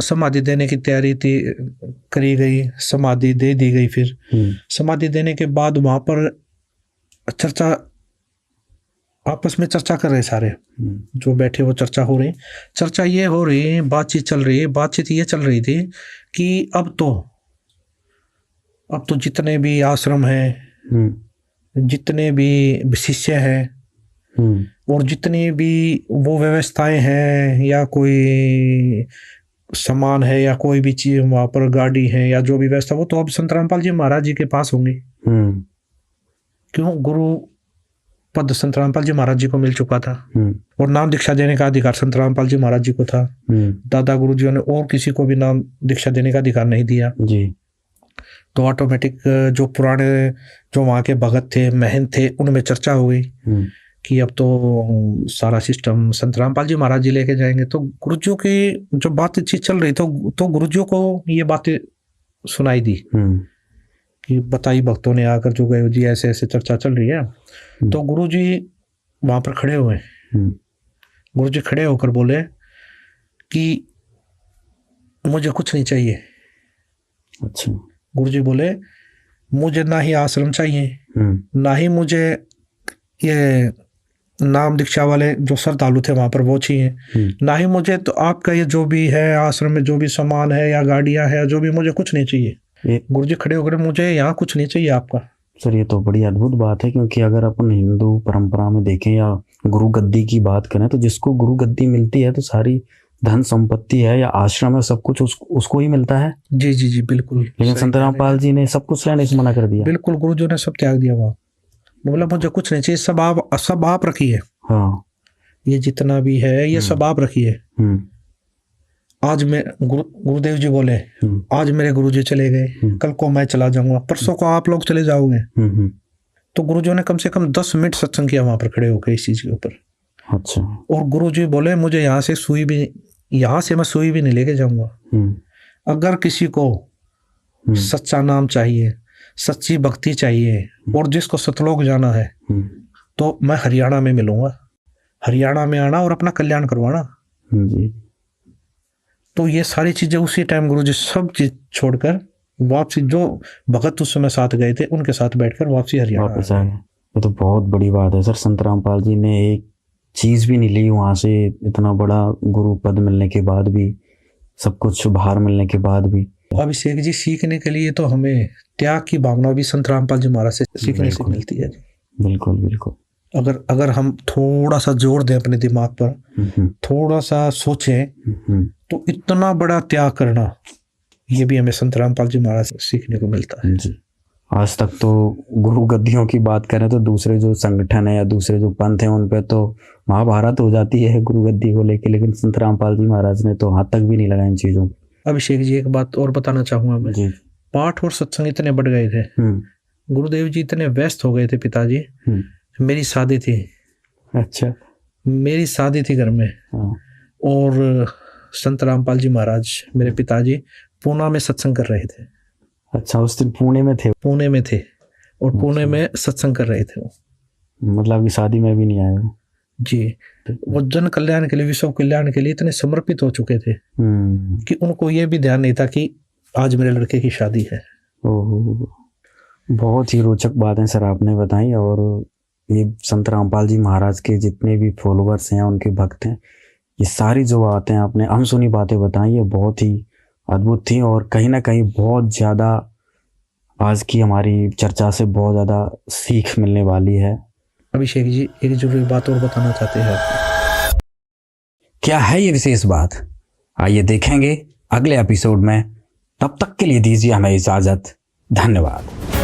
B: समाधि देने की तैयारी थी करी गई, समाधि दे दी गई। फिर समाधि देने के बाद वहां पर चर्चा, आपस में चर्चा कर रहे सारे जो बैठे, वो चर्चा हो रही। चर्चा ये हो रही, बातचीत चल रही है। बातचीत ये चल रही थी कि अब तो जितने भी आश्रम हैं, जितने भी शिष्य हैं और जितनी भी वो व्यवस्थाएं हैं या कोई सामान है या कोई भी चीज वहां पर, गाड़ी है या जो भी व्यवस्था, वो तो अब संत रामपाल जी महाराज जी के पास होंगे। क्यों? गुरु पद संत रामपाल जी महाराज जी को मिल चुका था और नाम दीक्षा देने का अधिकार संत रामपाल जी महाराज जी को था। दादा गुरु जी ने और किसी को भी नाम दीक्षा देने का अधिकार नहीं दिया जी। तो ऑटोमेटिक जो पुराने जो वहाँ के भगत थे, महंत थे, उनमें चर्चा हो गई कि अब तो सारा सिस्टम संत रामपाल जी महाराज जी लेके जाएंगे। तो गुरुजियों की जो बातचीत चल रही तो गुरुजियों को ये बातें सुनाई दी कि बताई भक्तों ने आकर जो गए जी, ऐसे ऐसे चर्चा चल रही है। तो गुरुजी वहां पर खड़े हुए, गुरुजी खड़े होकर बोले कि मुझे कुछ नहीं चाहिए।
A: अच्छा।
B: गुरुजी बोले मुझे ना ही आश्रम चाहिए, ना ही मुझे ये नाम दीक्षा वाले जो श्रद्धालु थे वहां पर वो चाहिए, ना ही मुझे तो आपका ये जो भी है आश्रम में जो भी सामान है या गाड़ियां है जो भी, मुझे कुछ नहीं चाहिए। गुरुजी खड़े होकर, मुझे यहाँ कुछ नहीं चाहिए आपका,
A: सर ये तो बड़ी अद्भुत बात है, क्योंकि अगर अपन हिंदू परंपरा में देखें या गुरु गद्दी की बात करें तो जिसको गुरु गद्दी मिलती है तो सारी धन संपत्ति है या आश्रम है सब कुछ उसको ही मिलता है।
B: जी जी जी बिल्कुल।
A: लेकिन
B: सही
A: संत
B: कह रहे हैं।
A: रामपाल जी ने सब कुछ लेने से मना कर दिया।
B: बिल्कुल, गुरुजी ने सब त्याग दिया वहाँ। बोला मुझे कुछ नहीं चाहिए, सब आप रखिए।
A: हाँ।
B: ये जितना भी है ये सब आप रखिए। आज मैं गुरुदेव जी बोले आज मेरे गुरुजी चले गए, कल को मैं चला जाऊंगा, परसों को आप लोग चले जाओगे। तो गुरुजी ने कम से कम 10 मिनट सत्संग किया वहां पर खड़े होकर इस चीज के ऊपर।
A: अच्छा। और
B: गुरुजी बोले मुझे यहाँ से मैं सुई भी नहीं लेके जाऊंगा। अगर किसी को सच्चा नाम चाहिए, सच्ची भक्ति चाहिए और जिसको सतलोक जाना है तो मैं हरियाणा में मिलूंगा। हरियाणा में आना और अपना कल्याण करवाना। तो ये सारी चीजें उसी टाइम गुरुजी सब चीज छोड़कर वापसी, जो भगत उस समय साथ गए थे उनके साथ बैठकर वापसी हरियाणा
A: वापस आ गए। ये तो बहुत बड़ी बात है सर। संत रामपाल जी ने एक चीज भी नहीं ली वहां से, इतना बड़ा गुरु पद मिलने के बाद भी, सब कुछ बाहर मिलने के बाद भी।
B: अभिषेक जी, सीखने के लिए तो हमें त्याग की भावना भी संत रामपाल जी महाराज से सीखने से मिलती है।
A: बिल्कुल बिल्कुल।
B: अगर हम थोड़ा सा जोर दें अपने दिमाग पर, थोड़ा सा सोचें तो इतना बड़ा त्याग करना ये भी हमें संत रामपाल जी महाराज से सीखने को मिलता है।
A: जी। आज तक तो गुरु गद्दियों की बात करें तो दूसरे जो संगठन है या दूसरे जो पंथ है उन पे तो महाभारत हो जाती है गुरु गद्दी को लेके, लेकिन संत रामपाल जी महाराज ने तो हाथ तक भी नहीं लगाया इन चीजों।
B: अभिषेक जी, एक बात और बताना चाहूंगा मैं जी। पाठ और सत्संग इतने बढ़ गए थे, गुरुदेव जी इतने व्यस्त हो गए थे पिताजी। मेरी शादी थी। अच्छा। मेरी शादी थी घर में। और संत रामपाल जी महाराज मेरे पिताजी पूना में सत्संग कर रहे थे।
A: अच्छा, उस दिन पुणे में थे? पुणे
B: में थे और पुणे में सत्संग कर रहे थे वो।
A: मतलब कि शादी में भी नहीं आए
B: जी। वो जन कल्याण के लिए, विश्व कल्याण के लिए इतने समर्पित हो चुके थे कि उनको ये भी ध्यान नहीं था कि आज मेरे लड़के की शादी है।
A: बहुत ही रोचक बातें सर आपने बताई। और ये संत रामपाल जी महाराज के जितने भी फॉलोअर्स हैं, उनके भक्त हैं, ये सारी जो बातें आपने अनसुनी बातें बताई ये बहुत ही अद्भुत थी और कहीं ना कहीं बहुत ज़्यादा आज की हमारी चर्चा से बहुत ज़्यादा सीख मिलने वाली है।
B: अभिषेक जी, एक जरूरी बात और बताना चाहते हैं।
A: क्या है ये विशेष बात? आइए देखेंगे अगले एपिसोड में। तब तक के लिए दीजिए हमें इजाज़त। धन्यवाद।